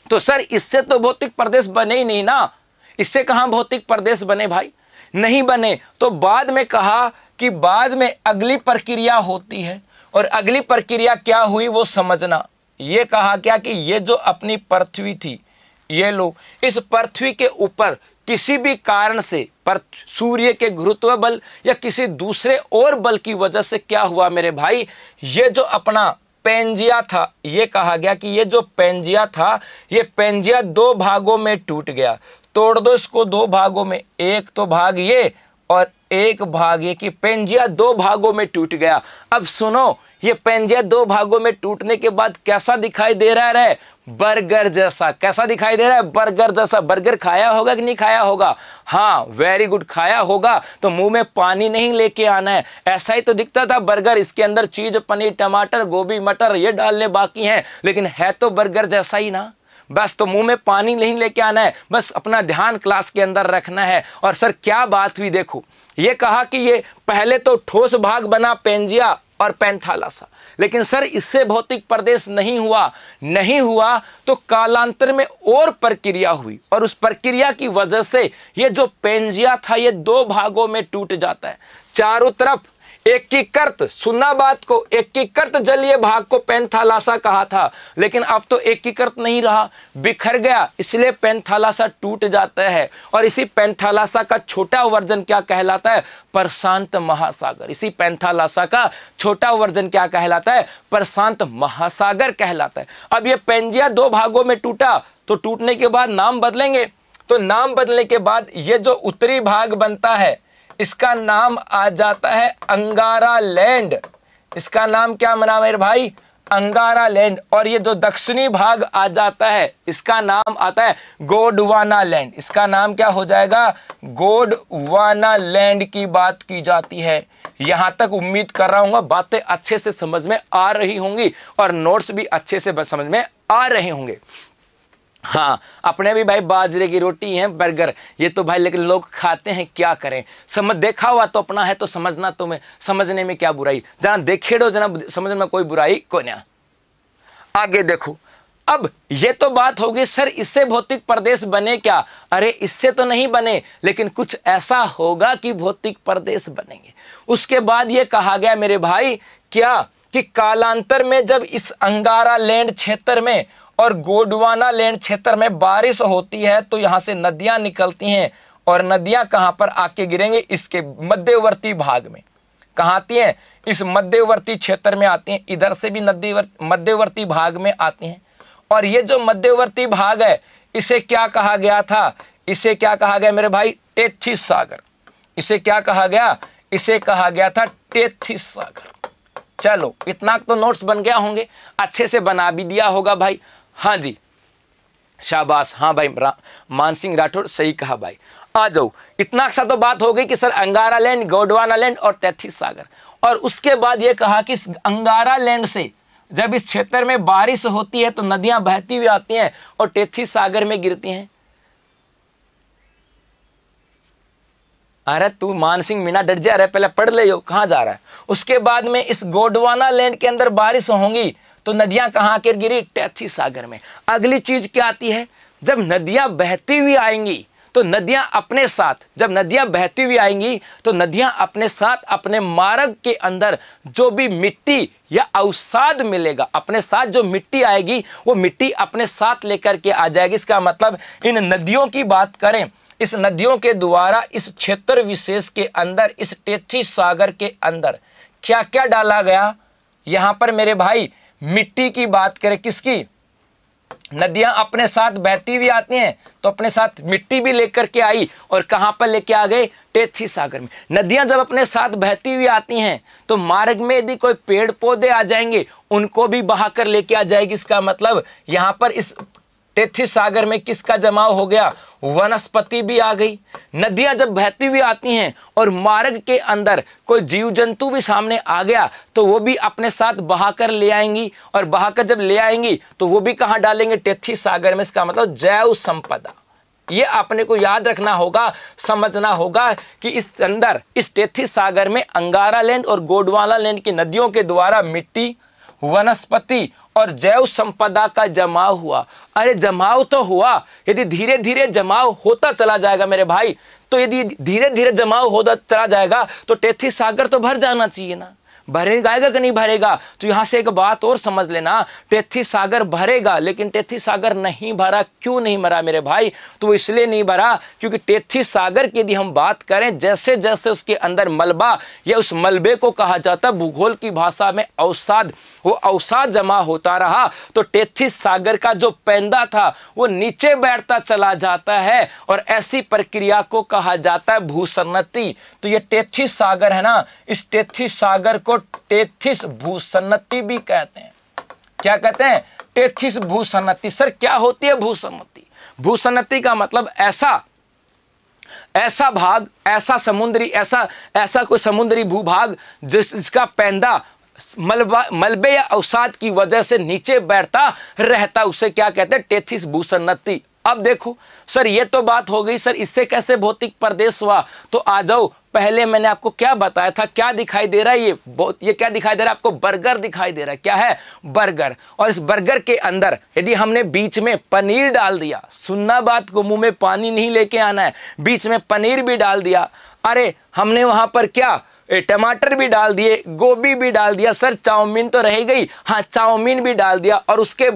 तो सर इससे तो भौतिक प्रदेश बने ही नहीं ना। इससे कहां भौतिक प्रदेश बने भाई? नहीं बने। तो बाद में कहा कि बाद में अगली प्रक्रिया होती है, और अगली प्रक्रिया क्या हुई वो समझना। ये कहा क्या कि ये जो अपनी पृथ्वी थी, ये लो, इस पृथ्वी के ऊपर किसी भी कारण से सूर्य के गुरुत्व बल या किसी दूसरे और बल की वजह से क्या हुआ मेरे भाई? ये जो अपना पेंजिया था, ये कहा गया कि ये जो पेंजिया था, ये पेंजिया दो भागों में टूट गया। तोड़ दो इसको दो भागों में, एक तो भाग ये और एक भाग ये, कि पेंजिया दो भागों में टूट गया। अब सुनो, ये पेंजिया दो भागों में टूटने के बाद कैसा दिखाई दे रहा है? बर्गर जैसा। कैसा दिखाई दे रहा है? बर्गर जैसा। बर्गर खाया होगा कि नहीं खाया होगा? हाँ, वेरी गुड, खाया होगा। तो मुंह में पानी नहीं लेके आना है। ऐसा ही तो दिखता था बर्गर। इसके अंदर चीज, पनीर, टमाटर, गोभी, मटर ये डालने बाकी हैं, लेकिन है तो बर्गर जैसा ही ना। बस तो मुंह में पानी नहीं लेके आना है, बस अपना ध्यान क्लास के अंदर रखना है। और सर क्या बात हुई देखो, ये कहा कि ये पहले तो ठोस भाग बना पेंजिया और पैंथालासा, लेकिन सर इससे भौतिक प्रदेश नहीं हुआ तो कालांतर में और प्रक्रिया हुई, और उस प्रक्रिया की वजह से ये जो पेंजिया था ये दो भागों में टूट जाता है। चारों तरफ एकीकृत, सुनना बात को, एकीकृत जलीय भाग को पैंथालासा कहा था, लेकिन अब तो एकीकृत नहीं रहा, बिखर गया, इसलिए पैंथालासा टूट जाता है। और इसी पैंथालासा का छोटा वर्जन क्या कहलाता है? प्रशांत महासागर। इसी पैंथालासा का छोटा वर्जन क्या कहलाता है? प्रशांत महासागर कहलाता है। अब ये पेंजिया दो भागों में टूटा, तो टूटने के बाद नाम बदलेंगे, तो नाम बदलने के बाद ये जो उत्तरी भाग बनता है इसका नाम आ जाता है अंगारा लैंड। इसका नाम क्या बना मेरे भाई? अंगारा लैंड। और ये जो दक्षिणी भाग आ जाता है इसका नाम आता है गोंडवाना लैंड। इसका नाम क्या हो जाएगा? गोंडवाना लैंड की बात की जाती है। यहां तक उम्मीद कर रहा हूं बातें अच्छे से समझ में आ रही होंगी और नोट्स भी अच्छे से समझ में आ रहे होंगे। हाँ, अपने भी भाई बाजरे की रोटी है, बर्गर, ये तो भाई लेकिन लोग खाते हैं, क्या करें? समझ देखा हुआ तो अपना है, तो समझना तुम्हें, समझने में क्या बुराई? जना देखेड़ो जना समझने में कोई बुराई कोई ना। आगे देखो, अब ये तो बात होगी सर इससे भौतिक प्रदेश बने क्या? अरे इससे तो नहीं बने, लेकिन कुछ ऐसा होगा कि भौतिक प्रदेश बनेंगे। उसके बाद ये कहा गया मेरे भाई क्या कि कालांतर में जब इस अंगारा लैंड क्षेत्र में और गोंडवाना लैंड क्षेत्र में बारिश होती है तो यहां से नदियां निकलती हैं और नदियां कहां पर आके गिरेंगे? इसके मध्यवर्ती भाग में। कहां आती हैं? इस मध्यवर्ती क्षेत्र में आती हैं। इधर से भी नदी मध्यवर्ती भाग में आती हैं। और ये जो मध्यवर्ती भाग है इसे क्या कहा गया था? इसे क्या कहा गया मेरे भाई? टेथिस सागर। इसे क्या कहा गया? इसे कहा गया था टेथिस सागर। चलो इतना तो नोट्स बन गया होंगे, अच्छे से बना भी दिया होगा भाई। हाँ जी शाबाश, हाँ भाई मान सिंह राठौड़ सही कहा भाई। आ जाओ, इतना सा तो बात हो गई कि सर अंगारा लैंड, गोंडवाना लैंड और टेथिस सागर। और उसके बाद ये कहा कि इस अंगारा लैंड से जब इस क्षेत्र में बारिश होती है तो नदियां बहती हुई आती हैं और टेथिस सागर में गिरती हैं। अरे तू मानसिंह मीना डट जा रहा है, पहले पढ़ ले, कहां जा रहा है। उसके बाद में इस गोंडवाना लैंड के अंदर बारिश होंगी तो नदियां कहां आकर गिरी? टेथिस सागर में। अगली चीज क्या आती है? जब नदियां बहती हुई आएंगी तो नदियां अपने साथ, जब नदियां बहती हुई आएंगी तो नदियां अपने साथ अपने मार्ग के अंदर जो भी मिट्टी या अवसाद मिलेगा, अपने साथ जो मिट्टी आएगी वो मिट्टी अपने साथ लेकर के आ जाएगी। इसका मतलब इन नदियों की बात करें, इस नदियों के द्वारा इस क्षेत्र विशेष के अंदर, इस टेथिस सागर के अंदर क्या क्या डाला गया? यहां पर मेरे भाई मिट्टी की बात करें, किसकी? नदियां अपने साथ बहती हुई आती हैं तो अपने साथ मिट्टी भी लेकर के आई और कहां पर लेके आ गए? टेथिस सागर में। नदियां जब अपने साथ बहती हुई आती हैं तो मार्ग में यदि कोई पेड़ पौधे आ जाएंगे उनको भी बहाकर लेके आ जाएगी। इसका मतलब यहां पर इस टेथिस सागर में किसका जमाव हो गया? वनस्पति भी आ गई। नदियां जब बहती हुई आती हैं और मार्ग के अंदर कोई जीव जंतु भी सामने आ गया तो वो भी अपने साथ बहाकर ले आएंगी और बहाकर जब ले आएंगी तो वो भी कहां डालेंगे? टेथिस सागर में। इसका मतलब जैव संपदा। ये आपने को याद रखना होगा, समझना होगा कि इस अंदर इस टेथिस सागर में अंगारा लैंड और गोंडवाना लैंड की नदियों के द्वारा मिट्टी, वनस्पति और जैव संपदा का जमाव हुआ। अरे जमाव तो हुआ, यदि धीरे धीरे जमाव होता चला जाएगा मेरे भाई, तो यदि धीरे धीरे जमाव होता चला जाएगा तो टेथिस सागर तो भर जाना चाहिए ना। भरेगा कि नहीं भरेगा? तो यहां से एक बात और समझ लेना, टेथिस सागर भरेगा, लेकिन टेथिस सागर नहीं भरा। क्यों नहीं भरा मेरे भाई? तो इसलिए नहीं भरा क्योंकि टेथिस सागर की यदि हम बात करें, जैसे जैसे उसके अंदर मलबा या उस मलबे को कहा जाता है भूगोल की भाषा में अवसाद, वो अवसाद जमा होता रहा तो टेथिस सागर का जो पैंदा था वो नीचे बैठता चला जाता है और ऐसी प्रक्रिया को कहा जाता है भूसन्नति। तो ये टेथिस सागर है ना, इस टेथिस सागर को टेथिस भूसन्नति भी कहते हैं। क्या कहते हैं? टेथिस भूसन्नति। सर क्या होती है भूसन्नति? भूसन्नति का मतलब ऐसा भाग, ऐसा समुद्री, ऐसा कोई समुद्री भूभाग जिसका पैंदा मलबे या अवसाद की वजह से नीचे बैठता रहता, उसे क्या कहते हैं? टेथिस भूसन्नति। अब देखो सर ये तो बात हो गई, सर इससे कैसे भौतिक प्रदेश हुआ? तो आ जाओ, पहले मैंने आपको क्या बताया था? क्या दिखाई दे रहा है? ये क्या दिखाई दे रहा है आपको? बर्गर दिखाई दे रहा है। क्या है? बर्गर। और इस बर्गर के अंदर यदि हमने बीच में पनीर डाल दिया, सुनना बात को, मुंह में पानी नहीं लेके आना है, बीच में पनीर भी डाल दिया, अरे हमने वहां पर क्या टमाटर भी डाल दिए, गोभी भी डाल दिया, सर चाउमीन तो रह गई, हाँ चाउमीन भी डाल दिया। और उसके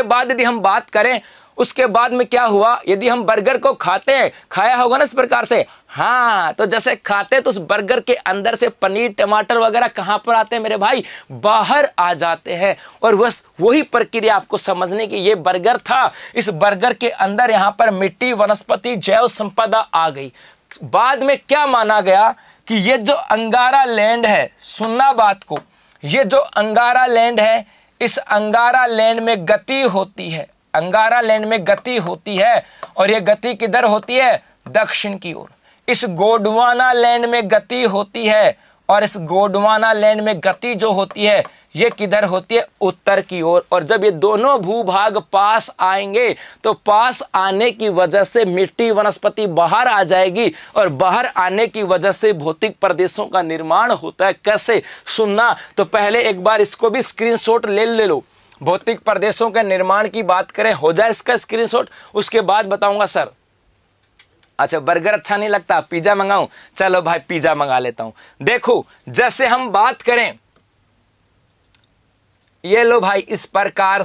बाद यदि हम बात करें, उसके बाद में क्या हुआ? यदि हम बर्गर को खाते हैं, खाया होगा ना इस प्रकार से, हाँ, तो जैसे खाते तो उस बर्गर के अंदर से पनीर टमाटर वगैरह कहां पर आते हैं मेरे भाई? बाहर आ जाते हैं। और बस वही प्रक्रिया आपको समझने की, ये बर्गर था, इस बर्गर के अंदर यहां पर मिट्टी, वनस्पति, जैव संपदा आ गई। बाद में क्या माना गया कि ये जो अंगारा लैंड है, सुनना बात को, ये जो अंगारा लैंड है, इस अंगारा लैंड में गति होती है, अंगारा लैंड में गति होती है और ये गति किधर होती है? दक्षिण की ओर। इस गोंडवाना लैंड में गति होती है और इस गोंडवाना लैंड में गति जो होती है ये किधर होती है? उत्तर की ओर। और जब ये दोनों भूभाग पास आएंगे तो पास आने की वजह से मिट्टी, वनस्पति बाहर आ जाएगी और बाहर आने की वजह से भौतिक प्रदेशों का निर्माण होता है। कैसे? सुनना, तो पहले एक बार इसको भी स्क्रीनशॉट ले लो। भौतिक प्रदेशों के निर्माण की बात करें, हो जाए इसका स्क्रीनशॉट, उसके बाद बताऊंगा सर। अच्छा बर्गर अच्छा नहीं लगता, पिज्जा मंगाऊं, चलो भाई पिज्जा मंगा लेता हूं। देखो जैसे हम बात करें, ये लो भाई, इस प्रकार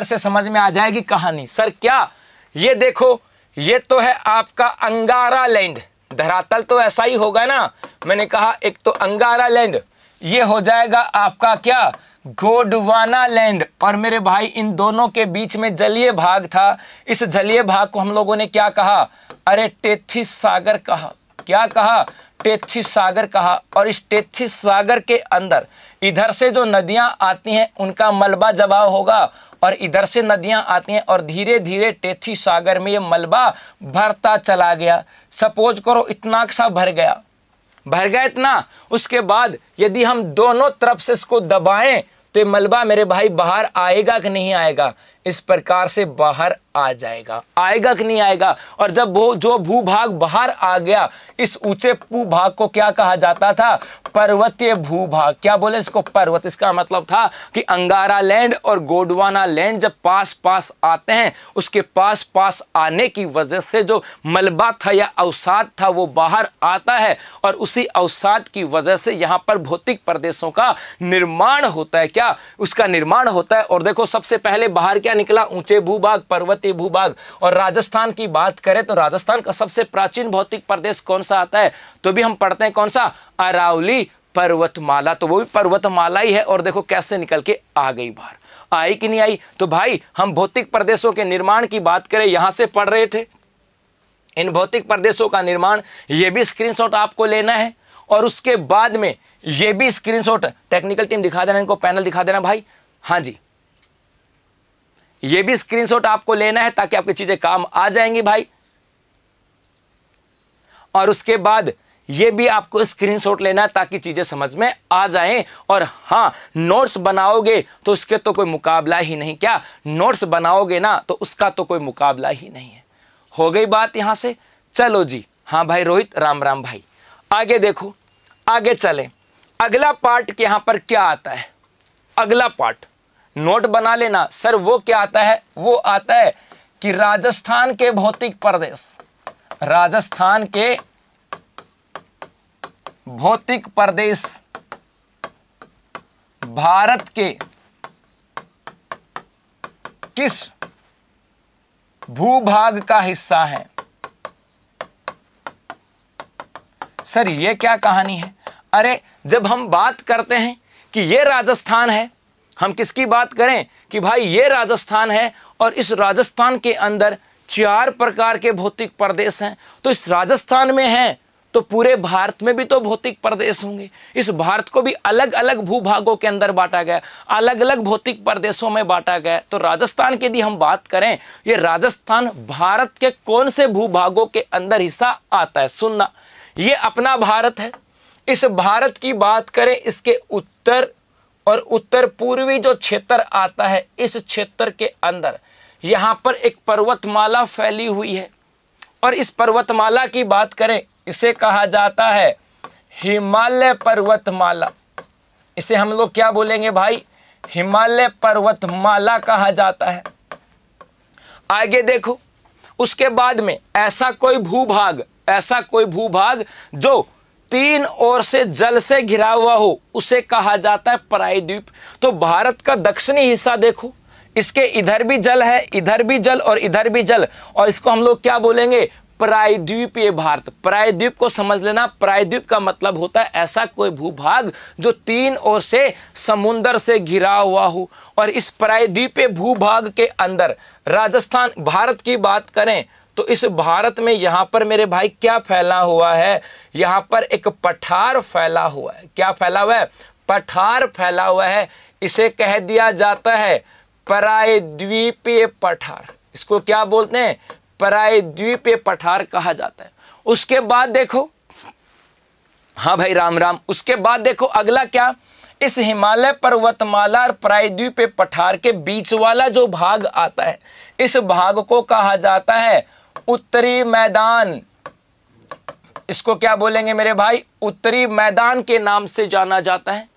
से समझ में आ जाएगी कहानी। सर क्या, ये देखो, ये तो है आपका अंगारा लैंड, धरातल तो ऐसा ही होगा ना, मैंने कहा एक तो अंगारा लैंड, ये हो जाएगा आपका क्या, गोंडवाना लैंड। और मेरे भाई इन दोनों के बीच में जलीय भाग था, इस जलीय भाग को हम लोगों ने क्या कहा, अरे टेथिस सागर कहा। क्या कहा, टेथिस सागर कहा। और इस टेथिस सागर के अंदर इधर से जो नदियां आती हैं उनका मलबा जमाव होगा, और इधर से नदियां आती हैं और धीरे धीरे टेथिस सागर में ये मलबा भरता चला गया। सपोज करो इतना सा भर गया इतना, उसके बाद यदि हम दोनों तरफ से इसको दबाएं तो ये मलबा मेरे भाई बाहर आएगा कि नहीं आएगा, इस प्रकार से बाहर आ जाएगा, आएगा कि नहीं आएगा। और जब वो जो भूभाग बाहर आ गया, इस ऊंचे भूभाग को क्या कहा जाता था, पर्वतीय भूभाग। क्या बोले इसको, पर्वत। इसका मतलब था कि अंगारा लैंड और गोंडवाना लैंड जब पास पास आते हैं, उसके पास पास आने की वजह से जो मलबा था या अवसाद था वो बाहर आता है, और उसी अवसाद की वजह से यहां पर भौतिक प्रदेशों का निर्माण होता है। क्या, उसका निर्माण होता है। और देखो सबसे पहले बाहर क्या निकला, ऊंचे भूभाग, पर्वतीय भूभाग। और राजस्थान की बात करें तो राजस्थान का सबसे प्राचीन भौतिक प्रदेश कौन सा आता है, तो भी हम पढ़ते हैं कौन सा, अरावली पर्वतमाला। तो वो भी पर्वतमाला ही है। और देखो कैसे निकल के आ गई बाहर, आई कि नहीं आई। तो भाई हम भौतिक प्रदेशों के निर्माण की बात करें, यहां से पढ़ रहे थे इन भौतिक प्रदेशों का निर्माण, ये भी स्क्रीनशॉट आपको लेना है। और उसके बाद में ये भी स्क्रीनशॉट, टेक्निकल टीम दिखा देना, इनको पैनल दिखा देना भाई। हाँ जी, ये भी स्क्रीनशॉट आपको लेना है ताकि आपकी चीजें काम आ जाएंगी भाई। और उसके बाद ये भी आपको स्क्रीनशॉट लेना है ताकि चीजें समझ में आ जाएं। और हाँ, नोट्स बनाओगे तो उसके तो कोई मुकाबला ही नहीं। क्या, नोट्स बनाओगे ना तो उसका तो कोई मुकाबला ही नहीं है। हो गई बात यहां से। चलो जी, हाँ भाई रोहित, राम राम भाई। आगे देखो, आगे चलें। अगला पार्ट के यहां पर क्या आता है, अगला पार्ट नोट बना लेना सर। वो क्या आता है, वो आता है कि राजस्थान के भौतिक प्रदेश, राजस्थान के भौतिक प्रदेश भारत के किस भूभाग का हिस्सा है। सर ये क्या कहानी है, अरे जब हम बात करते हैं कि ये राजस्थान है, हम किसकी बात करें कि भाई ये राजस्थान है, और इस राजस्थान के अंदर 4 प्रकार के भौतिक प्रदेश हैं। तो इस राजस्थान में है तो पूरे भारत में भी तो भौतिक प्रदेश होंगे। इस भारत को भी अलग अलग भूभागों के अंदर बांटा गया, अलग अलग भौतिक प्रदेशों में बांटा गया। तो राजस्थान की यदि हम बात करें, ये राजस्थान भारत के कौन से भूभागों के अंदर हिस्सा आता है, सुनना, ये अपना भारत है। इस भारत की बात करें, इसके उत्तर और उत्तर पूर्वी जो क्षेत्र आता है, इस क्षेत्र के अंदर यहां पर एक पर्वतमाला फैली हुई है। और इस पर्वतमाला की बात करें, इसे कहा जाता है हिमालय पर्वतमाला। इसे हम लोग क्या बोलेंगे भाई, हिमालय पर्वतमाला कहा जाता है। आगे देखो, उसके बाद में ऐसा कोई भूभाग जो 3 ओर से जल से घिरा हुआ हो, उसे कहा जाता है प्रायद्वीप। तो भारत का दक्षिणी हिस्सा देखो, इसके इधर भी जल है, इधर भी जल और इधर भी जल, और इसको हम लोग क्या बोलेंगे, प्रायद्वीपीय भारत। प्रायद्वीप को समझ लेना, प्रायद्वीप का मतलब होता है ऐसा कोई भूभाग जो 3 ओर से समुद्र से घिरा हुआ हो। और इस प्रायद्वीपीय भूभाग के अंदर राजस्थान, भारत की बात करें तो इस भारत में यहां पर मेरे भाई क्या फैला हुआ है, यहां पर एक पठार फैला हुआ है। क्या फैला हुआ है, पठार फैला हुआ है। इसे कह दिया जाता है प्रायद्वीपीय पठार। इसको क्या बोलते हैं, प्रायद्वीपीय पठार कहा जाता है। उसके बाद देखो, हाँ भाई राम राम, उसके बाद देखो अगला क्या, इस हिमालय पर्वतमाला और प्रायद्वीपीय पठार के बीच वाला जो भाग आता है, इस भाग को कहा जाता है उत्तरी मैदान। इसको क्या बोलेंगे मेरे भाई, उत्तरी मैदान के नाम से जाना जाता है।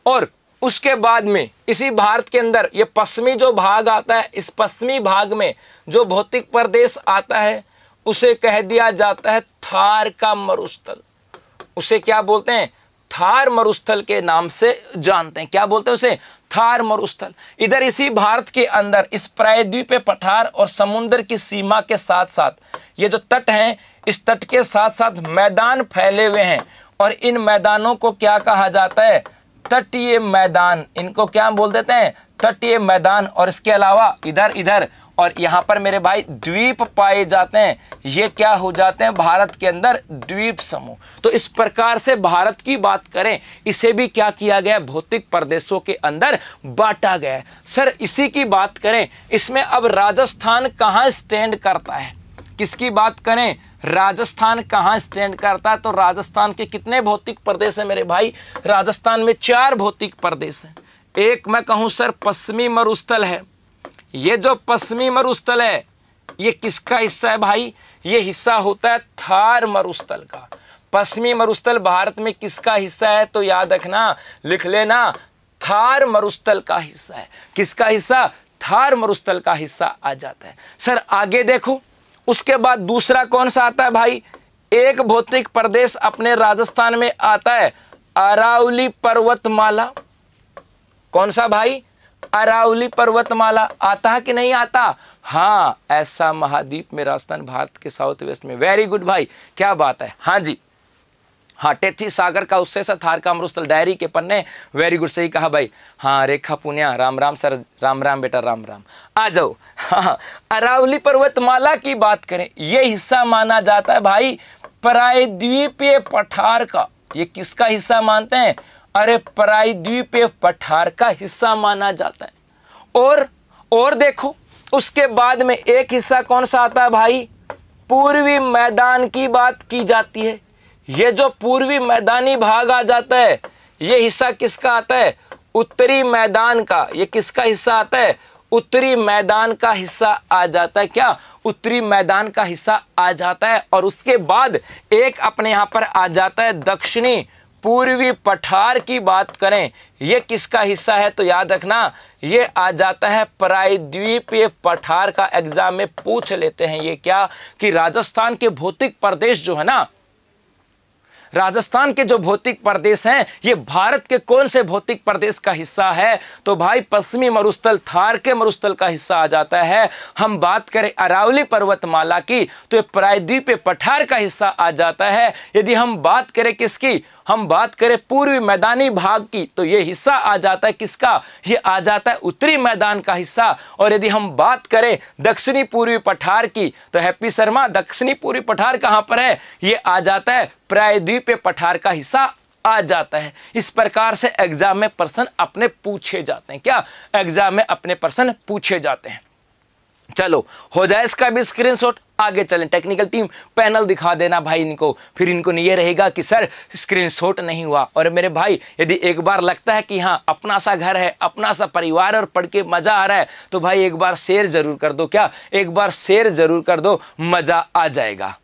और उसके बाद में इसी भारत के अंदर ये पश्चिमी जो भाग आता है, इस पश्चिमी भाग में जो भौतिक प्रदेश आता है उसे कह दिया जाता है थार का मरुस्थल। उसे क्या बोलते हैं? थार मरुस्थल के नाम से जानते हैं। क्या बोलते हैं उसे? थार मरुस्थल। इधर इसी भारत के अंदर इस प्रायद्वीपीय पठार और समुद्र की सीमा के साथ साथ ये जो तट हैं, इस तट के साथ साथ मैदान फैले हुए हैं और इन मैदानों को क्या कहा जाता है? तटीय मैदान। इनको क्या बोल देते हैं? तटीय मैदान। और इसके अलावा इधर इधर और यहाँ पर मेरे भाई द्वीप पाए जाते हैं। ये क्या हो जाते हैं? भारत के अंदर द्वीप समूह। तो इस प्रकार से भारत की बात करें, इसे भी क्या किया गया? भौतिक प्रदेशों के अंदर बांटा गया है। सर इसी की बात करें, इसमें अब राजस्थान कहाँ स्टैंड करता है? किसकी बात करें? राजस्थान कहाँ स्टैंड करता है? तो राजस्थान के कितने भौतिक प्रदेश हैं मेरे भाई? राजस्थान में 4 भौतिक प्रदेश हैं। एक मैं कहूँ सर पश्चिमी मरुस्थल है। ये जो पश्चिमी मरुस्थल है ये किसका हिस्सा है भाई? ये हिस्सा होता है थार मरुस्थल का। पश्चिमी मरुस्थल भारत में किसका हिस्सा है? तो याद रखना, लिख लेना, थार मरुस्थल का हिस्सा है। किसका हिस्सा? थार मरुस्थल का हिस्सा आ जाता है। सर आगे देखो, उसके बाद दूसरा कौन सा आता है भाई? एक भौतिक प्रदेश अपने राजस्थान में आता है अरावली पर्वतमाला। कौन सा भाई? अरावली पर्वतमाला। आता है कि नहीं आता? हाँ, ऐसा महाद्वीप में राजस्थान भारत के साउथ वेस्ट में। वेरी गुड भाई, क्या बात है। हाँ जी, हाँ, टेथी सागर का उससे सा थार का मरुस्थल, डायरी के पन्ने। वेरी गुड, सही कहा भाई। हाँ, रेखा पुनिया, राम राम सर, राम राम बेटा, राम राम। आ जाओ। हाँ, अरावली पर्वतमाला की बात करें, ये हिस्सा माना जाता है भाई प्रायद्वीपीय पठार का। ये किसका हिस्सा मानते हैं? अरे प्रायद्वीपीय पठार का हिस्सा माना जाता है। और देखो, उसके बाद में एक हिस्सा कौन सा आता है भाई? पूर्वी मैदान की बात की जाती है। ये जो पूर्वी मैदानी भाग आ जाता है, ये हिस्सा किसका आता है? उत्तरी मैदान का। ये किसका हिस्सा आता है? उत्तरी मैदान का हिस्सा आ जाता है। क्या? उत्तरी मैदान का हिस्सा आ जाता है। और उसके बाद एक अपने यहां पर आ जाता है दक्षिणी पूर्वी पठार की बात करें, ये किसका हिस्सा है? तो याद रखना, ये आ जाता है प्रायद्वीपीय पठार का। एग्जाम में पूछ लेते हैं ये क्या, कि राजस्थान के भौतिक प्रदेश जो है ना, राजस्थान के जो भौतिक प्रदेश हैं, ये भारत के कौन से भौतिक प्रदेश का हिस्सा है? तो भाई पश्चिमी मरुस्थल, थार के मरुस्थल का हिस्सा आ जाता है। हम बात करें अरावली पर्वतमाला की, तो ये प्रायद्वीपीय पठार का हिस्सा आ जाता है। यदि हम बात करें किसकी? हम बात करें पूर्वी मैदानी भाग की, तो ये हिस्सा आ जाता है किसका? ये आ जाता है उत्तरी मैदान का हिस्सा। और यदि हम बात करें दक्षिणी पूर्वी पठार की, तो हैप्पी शर्मा, दक्षिणी पूर्वी पठार कहां पर है? ये आ जाता है प्रायद्वीपीय पठार का हिस्सा आ जाता है। इस प्रकार से एग्जाम में प्रश्न अपने पूछे जाते हैं। क्या? एग्जाम में अपने प्रश्न पूछे जाते हैं। चलो, हो जाए इसका भी स्क्रीनशॉट। आगे चलें, टेक्निकल टीम पैनल दिखा देना भाई इनको, फिर इनको नहीं ये रहेगा कि सर स्क्रीनशॉट नहीं हुआ। और मेरे भाई, यदि एक बार लगता है कि हाँ अपना सा घर है, अपना सा परिवार और पढ़ के मजा आ रहा है, तो भाई एक बार शेयर जरूर कर दो। क्या? एक बार शेयर जरूर कर दो, मजा आ जाएगा।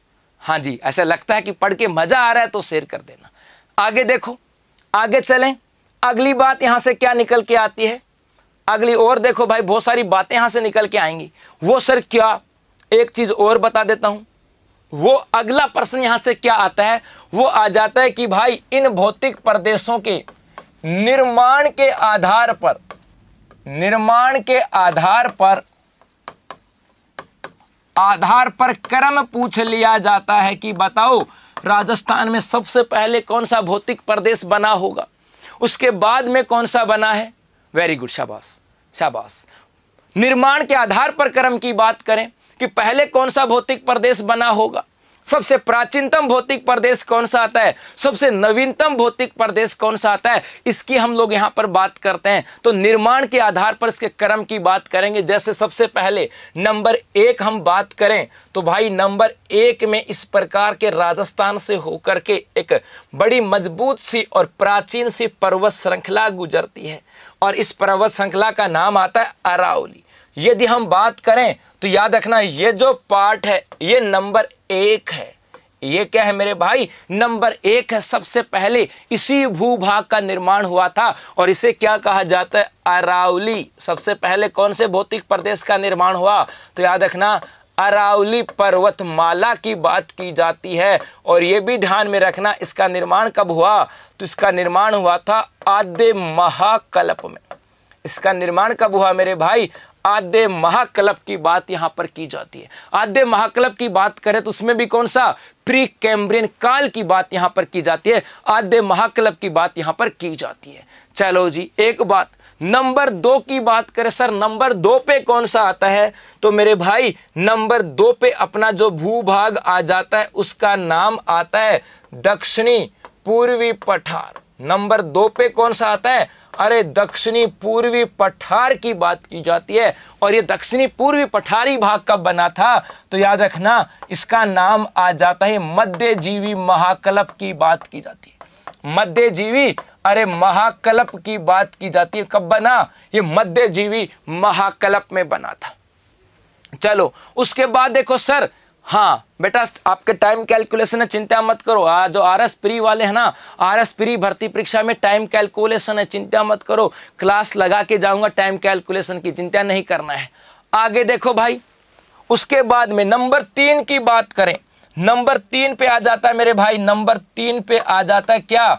हाँ जी, ऐसा लगता है कि पढ़ के मजा आ रहा है तो शेयर कर देना। आगे देखो, आगे चलें। अगली बात यहां से क्या निकल के आती है? अगली और देखो भाई, बहुत सारी बातें यहां से निकल के आएंगी। वो सर क्या? एक चीज और बता देता हूं। वो अगला प्रश्न यहां से क्या आता है? वो आ जाता है कि भाई इन भौतिक प्रदेशों के निर्माण के आधार पर, निर्माण के आधार पर क्रम पूछ लिया जाता है कि बताओ राजस्थान में सबसे पहले कौन सा भौतिक प्रदेश बना होगा, उसके बाद में कौन सा बना है। वेरी गुड, शाबाश शाबाश। निर्माण के आधार पर क्रम की बात करें कि पहले कौन सा भौतिक प्रदेश बना होगा, सबसे प्राचीनतम भौतिक प्रदेश कौन सा आता है, सबसे नवीनतम भौतिक प्रदेश कौन सा आता है, इसकी हम लोग यहां पर बात करते हैं। तो निर्माण के आधार पर इसके क्रम की बात करेंगे। जैसे सबसे पहले नंबर 1 हम बात करें तो भाई नंबर 1 में इस प्रकार के राजस्थान से होकर के एक बड़ी मजबूत सी और प्राचीन सी पर्वत श्रृंखला गुजरती है और इस पर्वत श्रृंखला का नाम आता है अरावली। यदि हम बात करें तो याद रखना, ये जो पार्ट है ये नंबर 1 है, ये क्या है मेरे भाई, नंबर 1 है। सबसे पहले इसी भूभाग का निर्माण हुआ था और इसे क्या कहा जाता है, अरावली। सबसे पहले कौन से भौतिक प्रदेश का निर्माण हुआ, तो याद रखना अरावली पर्वतमाला की बात की जाती है। और ये भी ध्यान में रखना इसका निर्माण कब हुआ, तो इसका निर्माण हुआ था आद्य महाकल्प में। इसका निर्माण कब हुआ मेरे भाई, आद्य महाकल्प की बात यहां पर की जाती है। आद्य महाकल्प की बात करें तो उसमें भी कौन सा, प्री कैम्ब्रियन काल की बात यहां पर की जाती है। आद्य महाकल्प की बात यहां पर की जाती है। चलो जी, एक बात। नंबर 2 की बात करें, सर नंबर 2 पे कौन सा आता है, तो मेरे भाई नंबर 2 पे अपना जो भूभाग आ जाता है उसका नाम आता है दक्षिणी पूर्वी पठार। नंबर 2 पे कौन सा आता है, अरे दक्षिणी पूर्वी पठार की बात की जाती है। और ये दक्षिणी पूर्वी पठारी भाग कब बना था, तो याद रखना इसका नाम आ जाता है मध्यजीवी महाकल्प की बात की जाती है। मध्यजीवी, अरे महाकल्प की बात की जाती है। कब बना, ये मध्यजीवी महाकल्प में बना था। चलो उसके बाद देखो सर, हाँ बेटा आपके टाइम कैलकुलेशन है, चिंता मत करो। जो आरएस प्री वाले हैं ना, आरएस प्री भर्ती परीक्षा में टाइम कैलकुलेशन है, चिंता मत करो। क्लास लगा के जाऊंगा टाइम कैलकुलेशन की, चिंता नहीं करना है। आगे देखो भाई, उसके बाद में नंबर 3 की बात करें, नंबर 3 पे आ जाता है मेरे भाई, नंबर 3 पे आ जाता है क्या,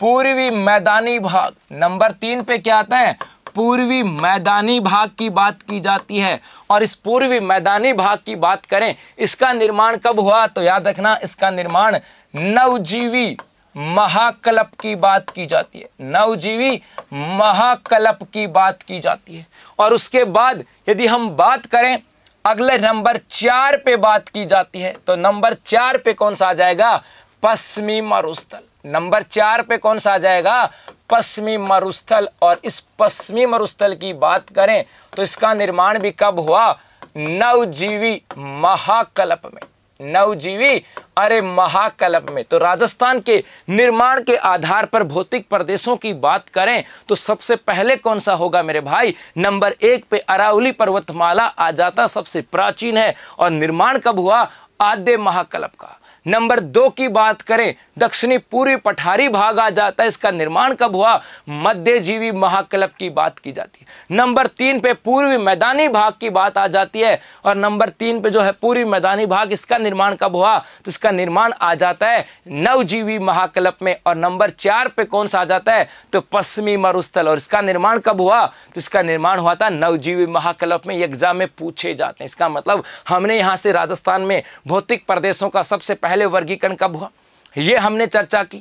पूर्वी मैदानी भाग। नंबर 3 पे क्या आता है, पूर्वी मैदानी भाग की बात की जाती है। और इस पूर्वी मैदानी भाग की बात करें, इसका निर्माण कब हुआ, तो याद रखना इसका निर्माण नवजीवी महाकल्प की बात की जाती है। नवजीवी महाकल्प की बात की जाती है। और उसके बाद यदि हम बात करें अगले नंबर 4 पे बात की जाती है, तो नंबर 4 पे कौन सा आ जाएगा, पश्चिमी मरुस्थल। नंबर 4 पे कौन सा आ जाएगा, पश्चिमी मरुस्थल। और इस पश्चिमी मरुस्थल की बात करें तो इसका निर्माण भी कब हुआ, नवजीवी महाकल्प में। नवजीवी, अरे महाकल्प में। तो राजस्थान के निर्माण के आधार पर भौतिक प्रदेशों की बात करें तो सबसे पहले कौन सा होगा मेरे भाई, नंबर 1 पे अरावली पर्वतमाला आ जाता, सबसे प्राचीन है। और निर्माण कब हुआ, आद्य महाकल्प का। नंबर 2 की बात करें, दक्षिणी पूर्वी पठारी भाग आ जाता है, इसका निर्माण कब हुआ, मध्यजीवी महाकल्प की बात की जाती है। नंबर 3 पे पूर्वी मैदानी भाग की बात आ जाती है। और नंबर 3 पे जो है पूर्वी मैदानी भाग, इसका निर्माण कब हुआ, तो इसका निर्माण आ जाता है नवजीवी महाकल्प में। और नंबर 4 पे कौन सा आ जाता है, तो पश्चिमी मरुस्थल। और इसका निर्माण कब हुआ, तो इसका निर्माण हुआ था नवजीवी महाकल्प में। एग्जाम में पूछे जाते हैं। इसका मतलब हमने यहां से राजस्थान में भौतिक प्रदेशों का सबसे पहले वर्गीकरण कब हुआ, ये हमने चर्चा की।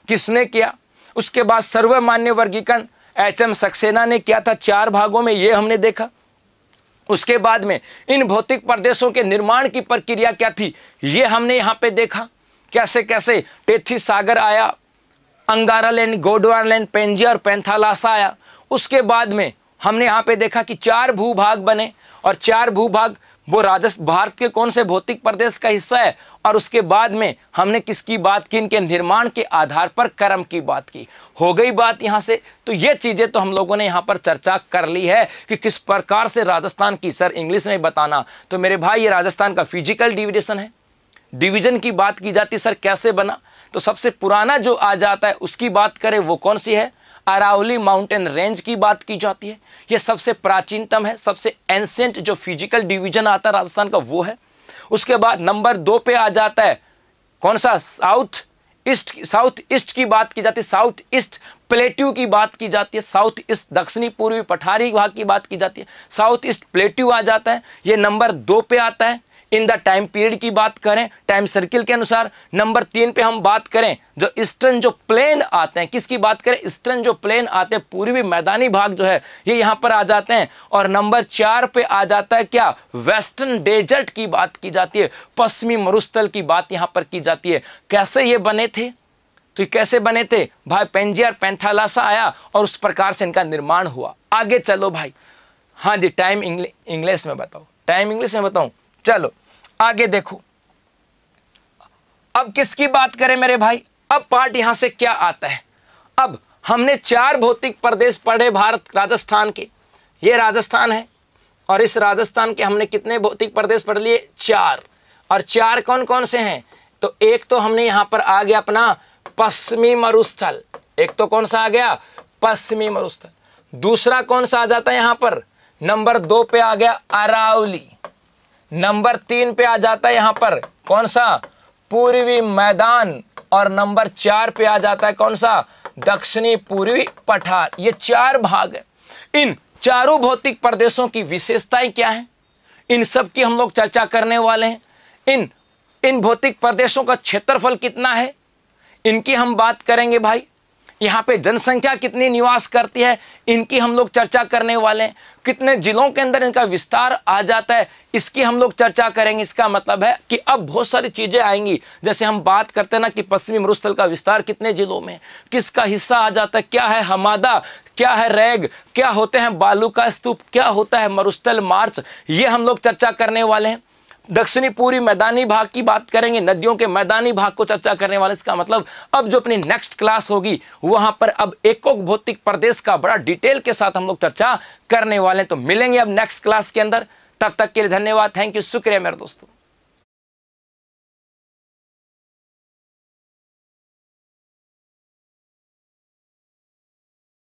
किसने किया, उसके बाद सर्वमान्य वर्गीकरण एच.एम. सक्सेना ने किया था 4 भागों में, ये हमने देखा। उसके बाद में इन भौतिक प्रदेशों के निर्माण की प्रक्रिया क्या थी, ये हमने यहां पे देखा। कैसे कैसे टेथी सागर आया, Angara land, Gondwana land, Pangaea और पैंथालासा आया। उसके बाद में हमने यहां पे देखा कि 4 भूभाग बने। और 4 भूभाग वो भारत के कौन से भौतिक प्रदेश का हिस्सा है। और उसके बाद में हमने किसकी बात की, इनके निर्माण के आधार पर क्रम की बात की। हो गई बात यहां से। तो ये चीजें तो हम लोगों ने यहां पर चर्चा कर ली है कि किस प्रकार से राजस्थान की, सर इंग्लिश में बताना, तो मेरे भाई ये राजस्थान का फिजिकल डिविजन है। डिवीजन की बात की जाती है, सर कैसे बना, तो सबसे पुराना जो आ जाता है उसकी बात करें वो कौन सी है, अरावली माउंटेन रेंज की बात की जाती है। ये सबसे प्राचीनतम है, सबसे एंशिएंट जो फिजिकल डिवीजन आता है राजस्थान का वो है। उसके बाद नंबर 2 पे आ जाता है कौन सा, साउथ ईस्ट की बात की जाती है। साउथ ईस्ट प्लेट्यू की बात की जाती है। साउथ ईस्ट दक्षिणी पूर्वी पठारी भाग की बात की जाती है। साउथ ईस्ट प्लेट्यू आ जाता है, ये नंबर 2 पे आता है। इन द टाइम पीरियड की बात करें टाइम सर्किल के अनुसार। नंबर 3 पे हम बात करें जो ईस्टर्न जो प्लेन आते हैं, किसकी बात करें, ईस्टर्न जो प्लेन आते हैं, पूर्वी मैदानी भाग जो है ये यहां पर आ जाते हैं। और नंबर 4 पे आ जाता है क्या, वेस्टर्न डेजर्ट की बात की जाती है, पश्चिमी मरुस्थल की बात यहां पर की जाती है। कैसे ये बने थे, तो कैसे बने थे भाई, पेंजिया और पैंथालासा आया और उस प्रकार से इनका निर्माण हुआ। आगे चलो भाई, हाँ जी टाइम इंग्लिश में बताओ, टाइम इंग्लिश में बताऊं। चलो आगे देखो, अब किसकी बात करें मेरे भाई, अब पार्ट यहां से क्या आता है। अब हमने 4 भौतिक प्रदेश पढ़े भारत राजस्थान के, ये राजस्थान है। और इस राजस्थान के हमने कितने भौतिक प्रदेश पढ़ लिए, 4। और 4 कौन कौन से हैं, तो एक तो हमने यहां पर आ गया अपना पश्चिमी मरुस्थल, एक तो कौन सा आ गया पश्चिमी मरुस्थल। दूसरा कौन सा आ जाता है यहां पर, नंबर 2 पे आ गया अरावली। नंबर 3 पे आ जाता है यहां पर कौन सा, पूर्वी मैदान। और नंबर 4 पे आ जाता है कौन सा, दक्षिणी पूर्वी पठार। ये 4 भाग है। इन चारों भौतिक प्रदेशों की विशेषताएं क्या है, इन सब की हम लोग चर्चा करने वाले हैं। इन भौतिक प्रदेशों का क्षेत्रफल कितना है, इनकी हम बात करेंगे भाई। यहाँ पे जनसंख्या कितनी निवास करती है, इनकी हम लोग चर्चा करने वाले हैं। कितने जिलों के अंदर इनका विस्तार आ जाता है, इसकी हम लोग चर्चा करेंगे। इसका मतलब है कि अब बहुत सारी चीजें आएंगी। जैसे हम बात करते हैं ना कि पश्चिमी मरुस्थल का विस्तार कितने जिलों में, किसका हिस्सा आ जाता है, क्या है हमादा, क्या है रैग, क्या होते हैं बालू का स्तूप, क्या होता है मरुस्थल मार्च, ये हम लोग चर्चा करने वाले हैं। दक्षिणी पूर्वी मैदानी भाग की बात करेंगे, नदियों के मैदानी भाग को चर्चा करने वाले। इसका मतलब अब जो अपनी नेक्स्ट क्लास होगी वहां पर अब एक भौतिक प्रदेश का बड़ा डिटेल के साथ हम लोग चर्चा करने वाले हैं। तो मिलेंगे अब नेक्स्ट क्लास के अंदर, तब तक के लिए धन्यवाद, थैंक यू, शुक्रिया मेरे दोस्तों।